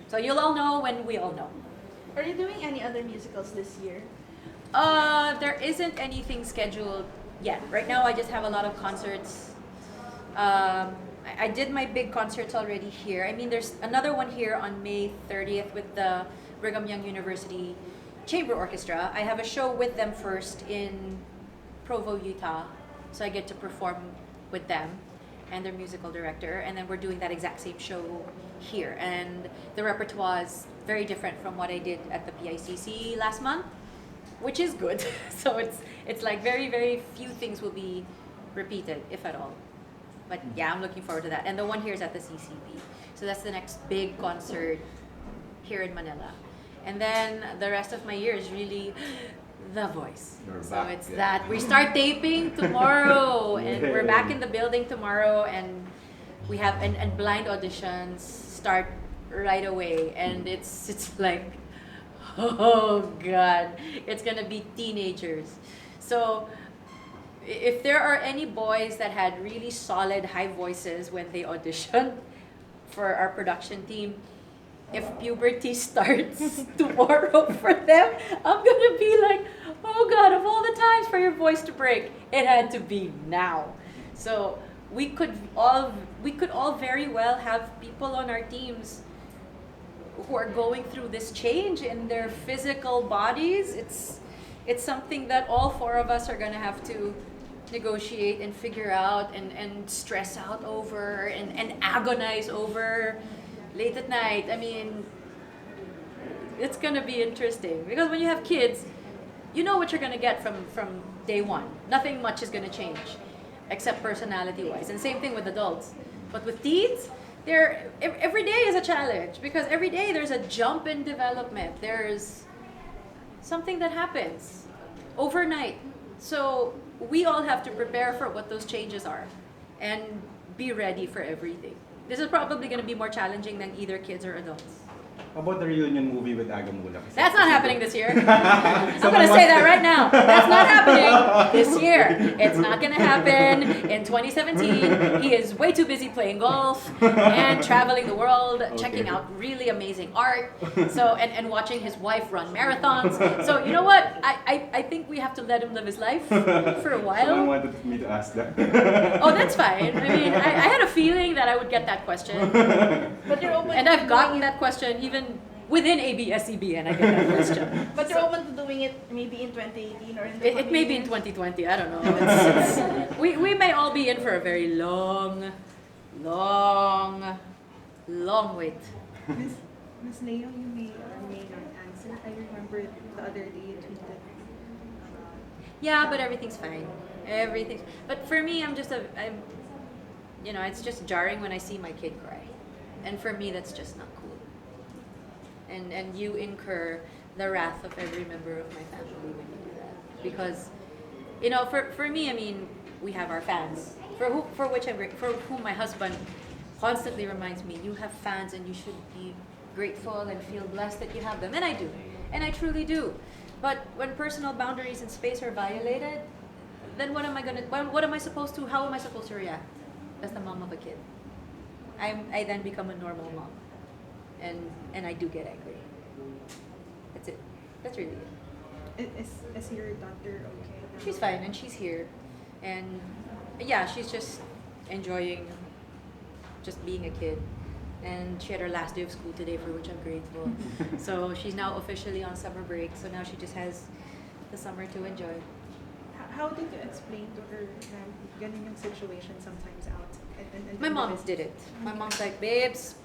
B: So you'll all know when we all know.
D: Are you doing any other musicals this year?
B: There isn't anything scheduled yet. Right now, I just have a lot of concerts. I did my big concerts already here. I mean, there's another one here on May 30th with the Brigham Young University Chamber Orchestra. I have a show with them first in Provo, Utah. So I get to perform with them and their musical director. And then we're doing that exact same show here. And the repertoire is very different from what I did at the PICC last month, which is good. So it's like very, very few things will be repeated, if at all. But yeah, I'm looking forward to that. And the one here is at the CCP. So that's the next big concert here in Manila. And then the rest of my year is really The Voice. So it's that. We start taping tomorrow. And we're back in the building tomorrow. And we have, and blind auditions start right away. And it's like, oh God, it's gonna be teenagers. So if there are any boys that had really solid high voices when they auditioned for our production team, if puberty starts tomorrow for them, I'm gonna be like, oh God, of all the times for your voice to break, it had to be now. So we could all very well have people on our teams who are going through this change in their physical bodies. It's something that all four of us are gonna have to negotiate and figure out and stress out over and agonize over late at night. I mean, it's gonna be interesting because when you have kids, you know what you're gonna get from day one. Nothing much is gonna change except personality-wise, and same thing with adults. But with teens, every day is a challenge because every day there's a jump in development. There's something that happens overnight. So we all have to prepare for what those changes are and be ready for everything. This is probably going to be more challenging than either kids or adults.
E: How about the reunion movie with Agamula?
B: That's not happening this year. I'm going to say that right now. That's not happening this year. It's not going to happen in 2017. He is way too busy playing golf and traveling the world, checking out really amazing art, so and watching his wife run marathons. So you know what? I think we have to let him live his life for a while.
E: Someone wanted me to ask that.
B: Oh, that's fine. I mean, I had a feeling that I would get that question.
D: But you're open
B: And I've gotten that question even within ABS-CBN, I get that question.
D: But you're open to doing it maybe in 2018 or in the
B: It may be in 2020, I don't know. We may all be in for a very long wait.
I: Miss Leo, you may not answer. I remember the other day you tweeted.
B: Yeah, but everything's fine. But for me, I'm it's just jarring when I see my kid cry. And for me, that's just not cool. And you incur the wrath of every member of my family when you do that. Because, for me, I mean, we have our fans. For whom my husband constantly reminds me, you have fans and you should be grateful and feel blessed that you have them. And I do. And I truly do. But when personal boundaries and space are violated, then how am I supposed to react as the mom of a kid? I then become a normal mom. And I do get angry. That's it. That's really it.
I: Is your daughter okay now?
B: She's fine and she's here. And yeah, she's just enjoying just being a kid. And she had her last day of school today, for which I'm grateful. So she's now officially on summer break. So now she just has the summer to enjoy.
I: How did you explain to her getting in situation sometimes out?
B: My mom did it. My mom's like, babes,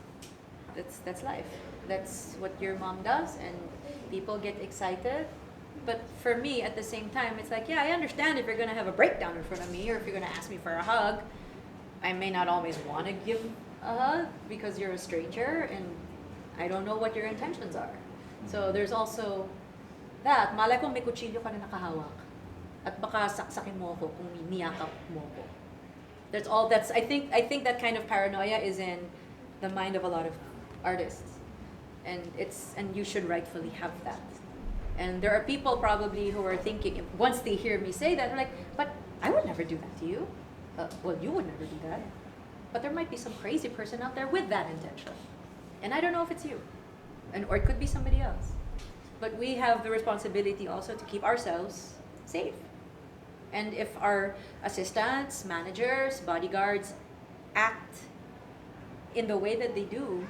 B: that's life. That's what your mom does, and people get excited. But for me, at the same time, it's like, yeah, I understand if you're gonna have a breakdown in front of me, or if you're gonna ask me for a hug. I may not always want to give a hug because you're a stranger, and I don't know what your intentions are. So there's also that. Malay kong may kutsilyo ka na nakahawak, at baka saksakin mo ako kung niyakap mo ako. That's all. I think that kind of paranoia is in the mind of a lot of artists, and you should rightfully have that. And there are people probably who are thinking, once they hear me say that, they're like, but I would never do that to you. Well, you would never do that. But there might be some crazy person out there with that intention. And I don't know if it's you. Or it could be somebody else. But we have the responsibility also to keep ourselves safe. And if our assistants, managers, bodyguards act in the way that they do,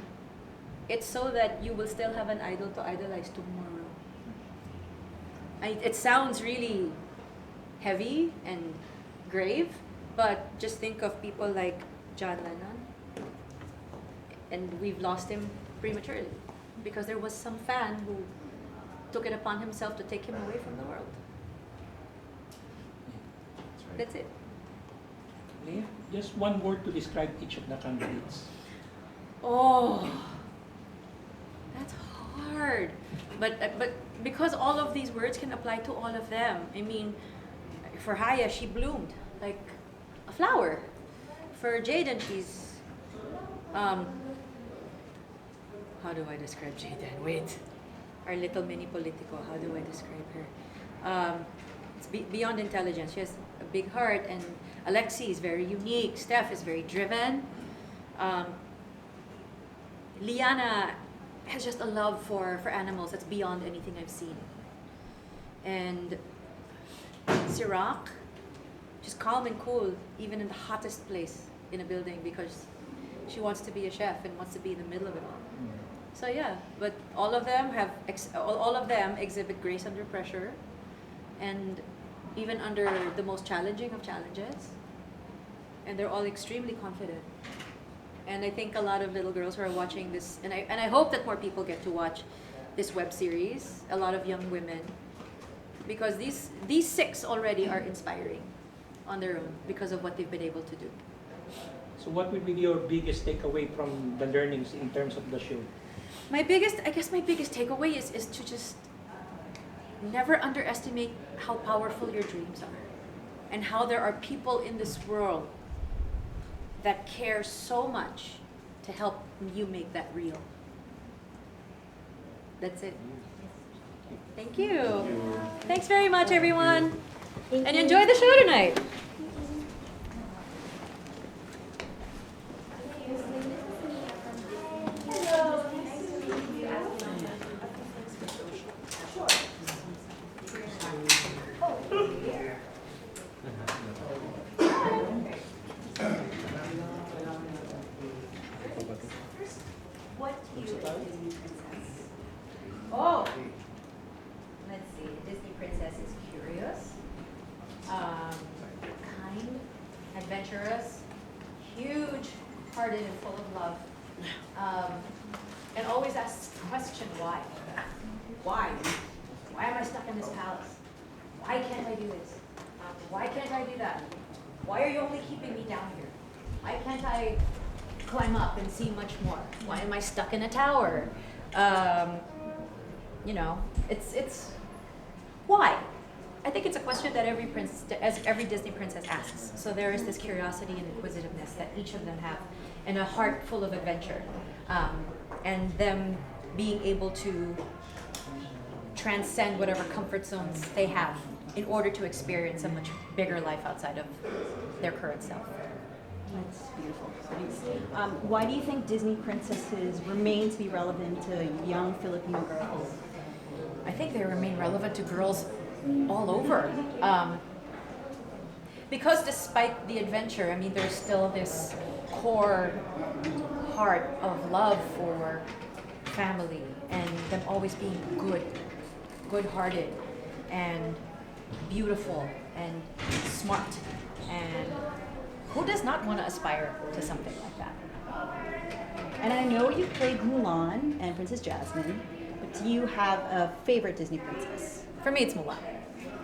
B: it's so that you will still have an idol to idolize tomorrow. It sounds really heavy and grave, but just think of people like John Lennon, and we've lost him prematurely because there was some fan who took it upon himself to take him away from the world. That's it.
F: Leah, just one word to describe each of the candidates.
B: Oh, that's hard. But because all of these words can apply to all of them. I mean, for Haya, she bloomed like a flower. For Jaden, she's how do I describe Jaden? Wait, our little mini politico. How do I describe her? It's beyond intelligence. She has a big heart, and Alexi is very unique. Steph is very driven. Liana has just a love for animals that's beyond anything I've seen. And Sirach, just calm and cool, even in the hottest place in a building, because she wants to be a chef and wants to be in the middle of it all. So yeah, but all of them exhibit grace under pressure, and even under the most challenging of challenges, and they're all extremely confident. And I think a lot of little girls who are watching this, and I hope that more people get to watch this web series, a lot of young women, because these 6 already are inspiring on their own because of what they've been able to do.
F: So what would be your biggest takeaway from the learnings in terms of the show?
B: My biggest takeaway is to just never underestimate how powerful your dreams are, and how there are people in this world that care so much to help you make that real. That's it. Thank you. Thanks very much, everyone. And enjoy the show tonight.
O: What do you love Disney princess? Oh, let's see. Disney princess is curious, kind, adventurous, huge-hearted and full of love, and always asks the question, why? Why? Why am I stuck in this palace? Why can't I do this? Why can't I do that? Why are you only keeping me down here? Why can't I climb up and see much more? Why am I stuck in a tower? You know, it's why? I think it's a question that every Disney princess asks. So there is this curiosity and inquisitiveness that each of them have, and a heart full of adventure, and them being able to transcend whatever comfort zones they have in order to experience a much bigger life outside of their current self.
P: That's beautiful. Why do you think Disney princesses remain to be relevant to young Filipino girls?
B: I think they remain relevant to girls all over. Because despite the adventure, I mean, there's still this core heart of love for family, and them always being good-hearted, and beautiful, and smart, and who does not want to aspire to something like that?
P: And I know you played Mulan and Princess Jasmine, but do you have a favorite Disney princess?
B: For me, it's Mulan.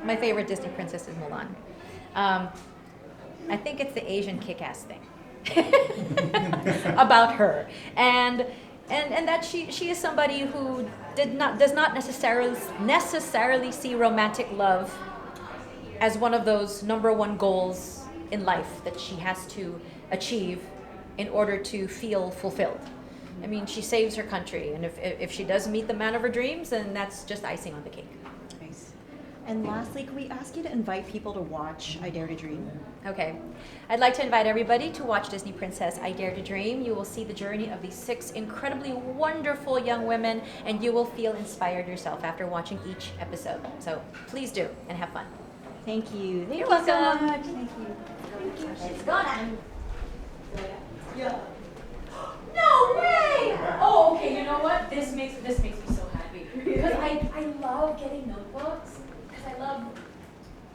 B: My favorite Disney princess is Mulan. I think it's the Asian kick-ass thing about her, and that she is somebody who does not necessarily see romantic love as one of those #1 goals in life that she has to achieve in order to feel fulfilled. I mean, she saves her country, and if she does meet the man of her dreams, then that's just icing on the cake.
P: Nice. And lastly, can we ask you to invite people to watch I Dare to Dream?
B: Okay. I'd like to invite everybody to watch Disney Princess I Dare to Dream. You will see the journey of these 6 incredibly wonderful young women, and you will feel inspired yourself after watching each episode. So please do, and have fun.
P: Thank you. Thank
B: You're
P: you so
B: welcome.
P: much. Thank you.
B: It's gone. Yeah. No way! Oh, okay. You know what? This makes me so happy because I love getting notebooks because I love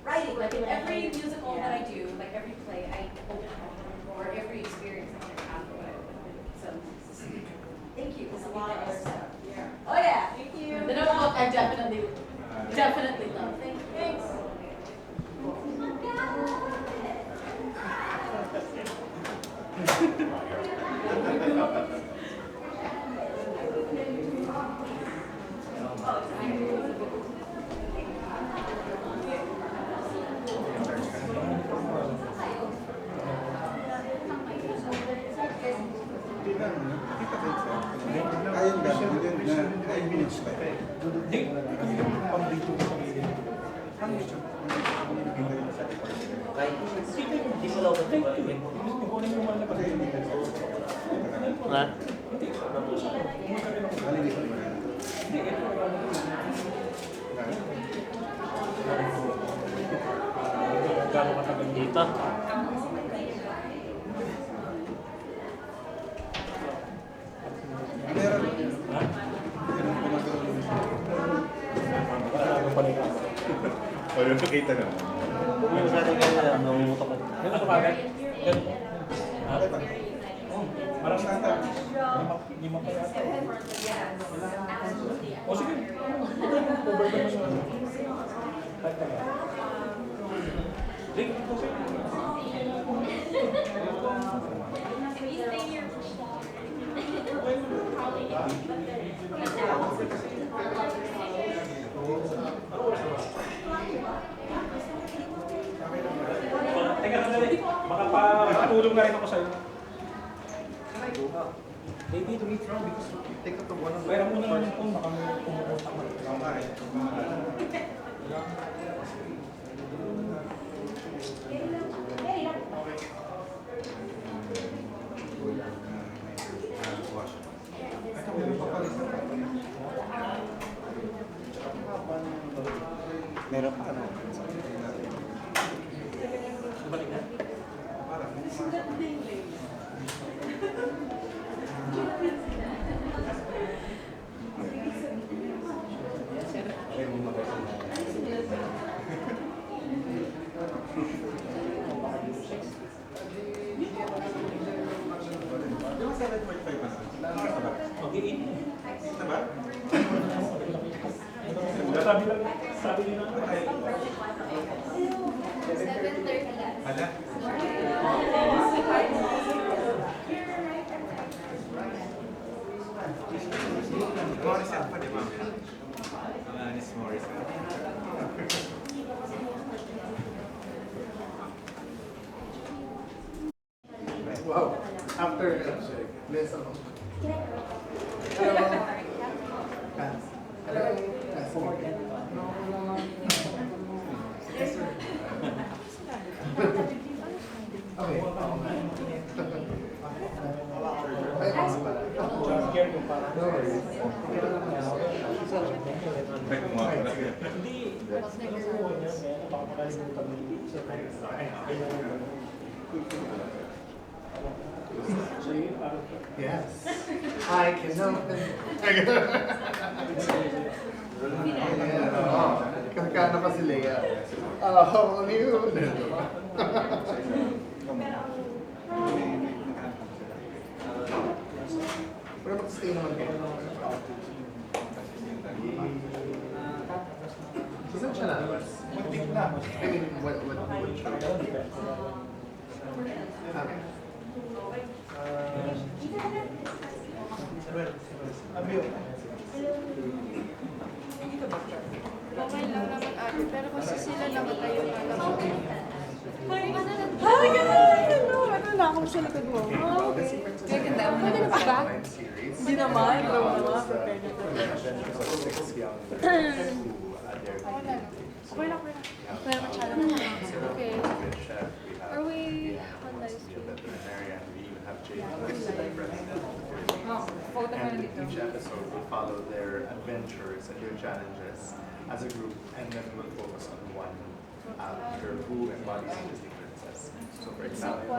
B: writing. Like in every musical that I do, like every play, I open one, or every experience I want to have or whatever. So thank you. There's a lot of other stuff. Oh yeah. Thank you. The notebook I definitely love. Thanks.
E: Ayun lang, yun na, 9 minutes pa.
F: Gano'ng katagal dito?
E: Wala pa kita na.
F: Ganun ka agad? Parang nata. Lima pa yata. O sige. Over ka na siya. Rick, okay. Teka lang dali. Makapatulong na rin ako sa'yo. They need to meet from because take up the one of the... Mayroon mo na yung phone, baka may pumupunta ko.
K: Meron pa ano?
F: Balik na. Sabi nila. 7:30.
E: Morrison pa, di ba? Alanis Morrison.
N: Wow. After this, hello. Okay. No worries. Yes. I can open. Kakana pa si Leia. Oh, ano yun? Pero mag-stay naman kayo. Saan siya lalabas? Muntik na. I mean, what show?
J: Okay lang naman ate, pero kasi sila namatay yung alam ko.
A: Hi
I: sa likod mo.
J: Oh, okay.
I: Gaganda mo na ba? Hindi naman. Ikaw naman. Prepared na prepared.
J: Okay lang. Pero challenge. Okay. Are we on live stream?
N: And each episode will follow their adventures and their challenges as a group, and then we'll focus on one actor who embodies a Disney princess. So for example,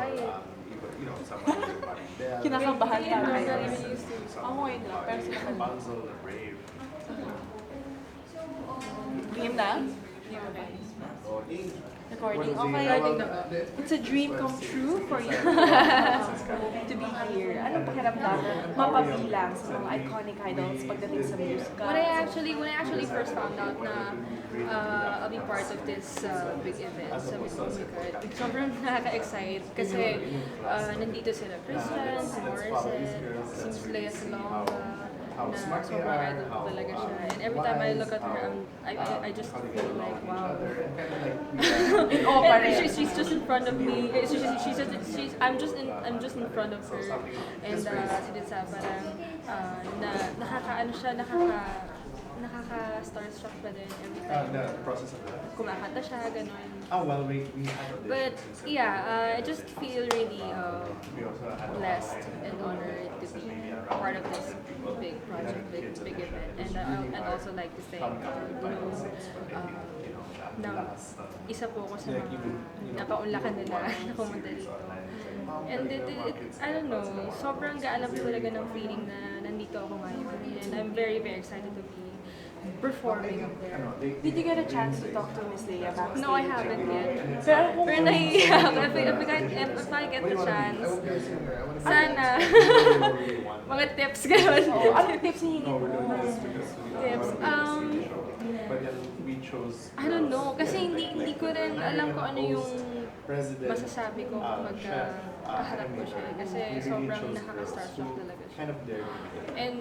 N: you know, someone who embodies Belle,
I: Kinakabahan ka
J: Very
I: guys.
J: used to.
I: Ako ngayon lang, pero sila ka
N: Rapunzel, the brave.
I: Game na? Recording. Okay. It's a dream come true for you to be here. Anong pakiramdam mapabilang sa mga iconic idols pagdating sa musical?
J: When I actually first found out na I'll be part of this big event sa Musical, sobrang nakaka-excite kasi nandito sila Christian, si Morrison, si Lea Salonga, na sobrang idol ko talaga siya. And every time I look at her, I just feel like, wow. And she's just in front of me. I'm just in front of her. And sinisa parang nakaka-ano siya, nakaka-starstruck pa din every time.
N: The process of that?
J: Kumakanta siya, gano'n.
N: Oh, well, we had auditions.
J: But yeah, I just feel really blessed and honored to be part of this big project, big event. And I'd also like to thank na isa po ako sa mga napaunlakan nila na pumunta dito. And I don't know, sobrang gaan po talaga ng feeling na nandito ako ngayon. And I'm very, very excited to be performing up there.
I: Did you get a chance to talk to Miss Leia backstage?
J: No, I haven't yet.
I: Pero
J: nahihiya ako. If I get the chance, sana. Mga tips gano'n.
I: Anong tips hihingi mo?
J: Tips.
N: But then we chose.
J: I don't know. Kasi hindi ko rin alam kung ano yung masasabi ko kapag kaharap ko siya. Kasi sobrang nakaka-starstruck talaga siya. And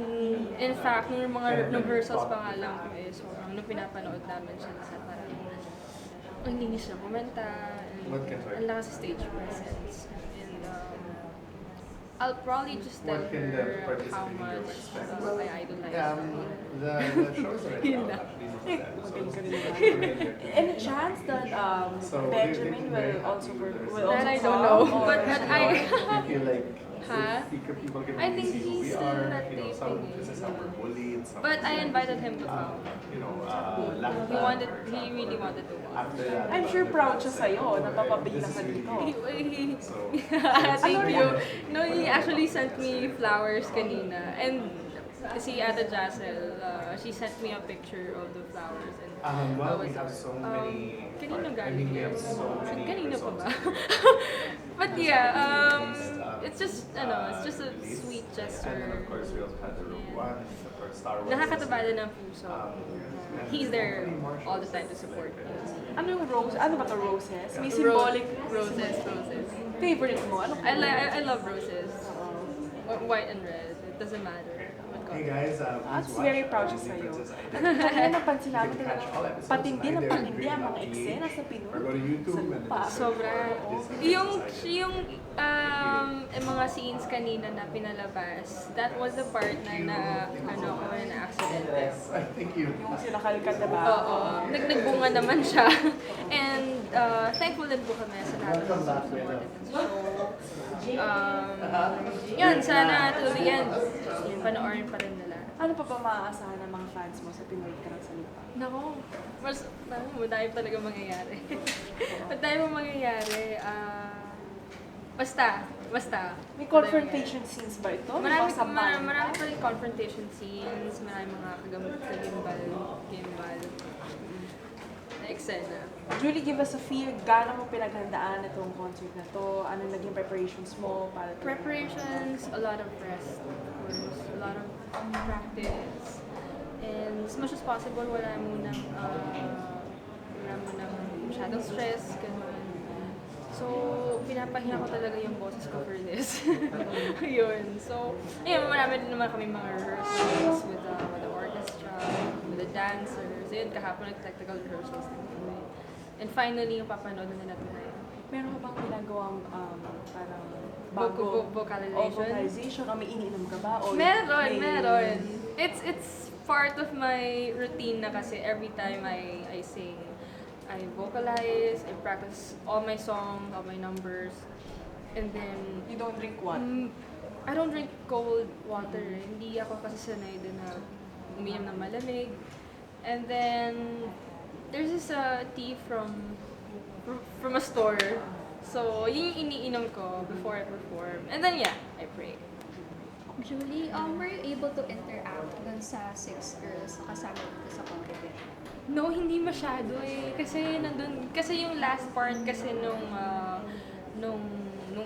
J: in fact, nung mga rehearsals pa nga lang ko sobrang nung pinapanood namin siya lahat parang ang linis na kumanta. Ang lakas sa stage presence. And I'll probably just tell her how much I idolize her.
N: The show's already out, actually.
I: Any chance that Benjamin will also
J: That I don't know. But I
N: feel like
J: huh?
N: people can
J: I think
N: see who we
J: he's still
N: are.
J: not
N: You know, some places some were bullied. Some
J: But I invited him to come.
N: you know,
J: He really wanted to watch.
N: after that,
I: I'm sure proud siya sa'yo, napapabilang ka dito.
J: Thank you. No, he actually sent me flowers kanina. And si Ate Jassel, she sent me a picture of the flowers. And
N: well, we have so many.
J: Kanino
N: I
J: galing
N: mean, we
J: yun?
N: have so many.
J: Kanino pa ba?
N: resources.
J: But yeah, it's just a sweet
N: And then
J: gesture.
N: of course we also had the Rogue One, of course Star Wars.
J: Nakakataba din ng puso. He's there all the time to support me.
I: Ano yung rose? Ano ba to roses? May symbolic
J: Roses.
I: favorite mo? Ano?
J: I love roses. White and red. It doesn't matter.
N: Hey guys,
I: That's very proud siya sa'yo. Kaya napansin namin talaga, patindi ng patindi ang mga eksena sa Pinoy. Sa lupa.
J: Sobra. Yung mga scenes kanina na pinalabas, that was the part na accident.
N: Thank you.
I: Yung sinakalkad na ba?
J: Oo. Nagbunga naman siya. And thankful din po kami sa lahat ng supported sa show. Yun, sana to the end, panoorin pa rin nila.
I: Ano pa ba maaasahan ng mga fans mo sa Pinoy ka ng salita?
J: Nako, madami talaga mangyayari. Madami mangyayari. Basta.
I: May confrontation scenes ba ito?
J: Marami pa rin confrontation scenes, marami mga kagimbal na eksena.
I: Julie, give us a feel, gaano mo pinaghandaan itong concert na to? Ano naging preparations mo para to?
J: Preparations, a lot of rest, of course, a lot of practice. And as much as possible, wala munang masyadong stress, ganun. So, pinapahinga ko talaga yung boses ko for this. Yun. So, ayun, marami din naman kami mga rehearsals with the orchestra, with the dancers. Ayun, kahapon nag-technical rehearsals din kami. And finally, yung papanood na nila tonight.
I: Meron ka bang ginagawang parang bago
B: vocalization.
I: vocalization, o may iniinom ka ba? O
B: Meron. It's part of my routine na kasi every time I sing, I vocalize, I practice all my songs, all my numbers, and then
I: You don't drink what?
B: I don't drink cold water. Hindi ako kasi sanay din na uminom ng malamig. And then there's this tea from a store. So, yun yung iniinom ko before I perform. And then yeah, I pray.
J: Julie, were you able to interact dun sa 6 girls kasama dito sa competition?
B: No, hindi masyado eh. Kasi yung last part kasi nung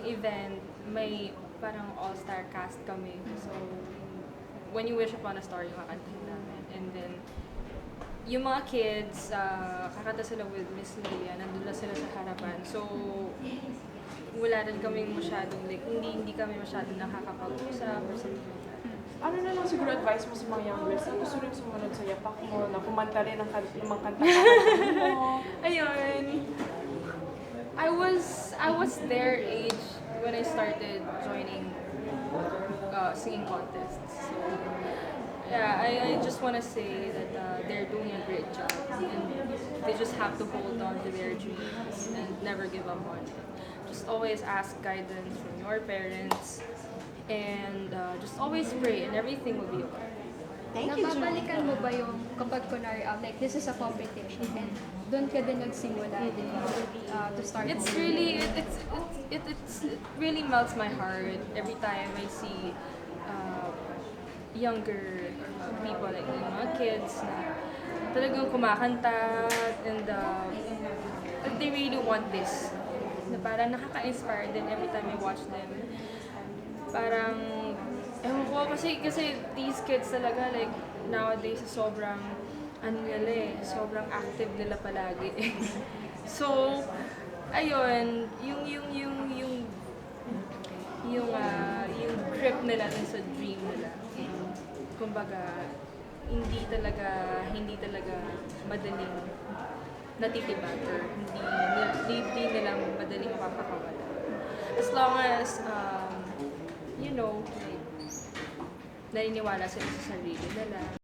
B: event, may parang all-star cast kami. So, When You Wish Upon a Star yung kakantahin namin. And then, yung mga kids, kakanta sila with Miss Leia, nandun na sila sa harapan. So, wala rin kaming masyadong, like, hindi kami masyadong nakakapag-usap or something like that.
I: Ano na lang siguro advice mo sa mga young girls na gusto rin sumunod sa yapak mo, na kumanta rin ng mga kanta mo?
B: Ayun. I was their age when I started joining singing contests. So, yeah, I just want to say that they're doing a great job, and they just have to hold on to their dreams and never give up on it. Just always ask guidance from your parents, and just always pray, and everything will be okay.
P: Thank you,
J: Nababalikan mo ba yung kapag kunwari, like this is a competition and doon ka din nagsimula din to start?
B: It really melts my heart every time I see younger people, like yung mga kids na talagang kumakanta and they really want this. Na parang nakaka-inspire din every time I watch them. Parang, ewan ko, kasi these kids talaga, like, nowadays, sobrang, sobrang active nila palagi. So, ayun, yung grip nila dun sa dream nila. Kumbaga, hindi talaga madaling natitibag or hindi nila madaling mapapakawala. As long as, like, naniniwala sila sa sarili nila.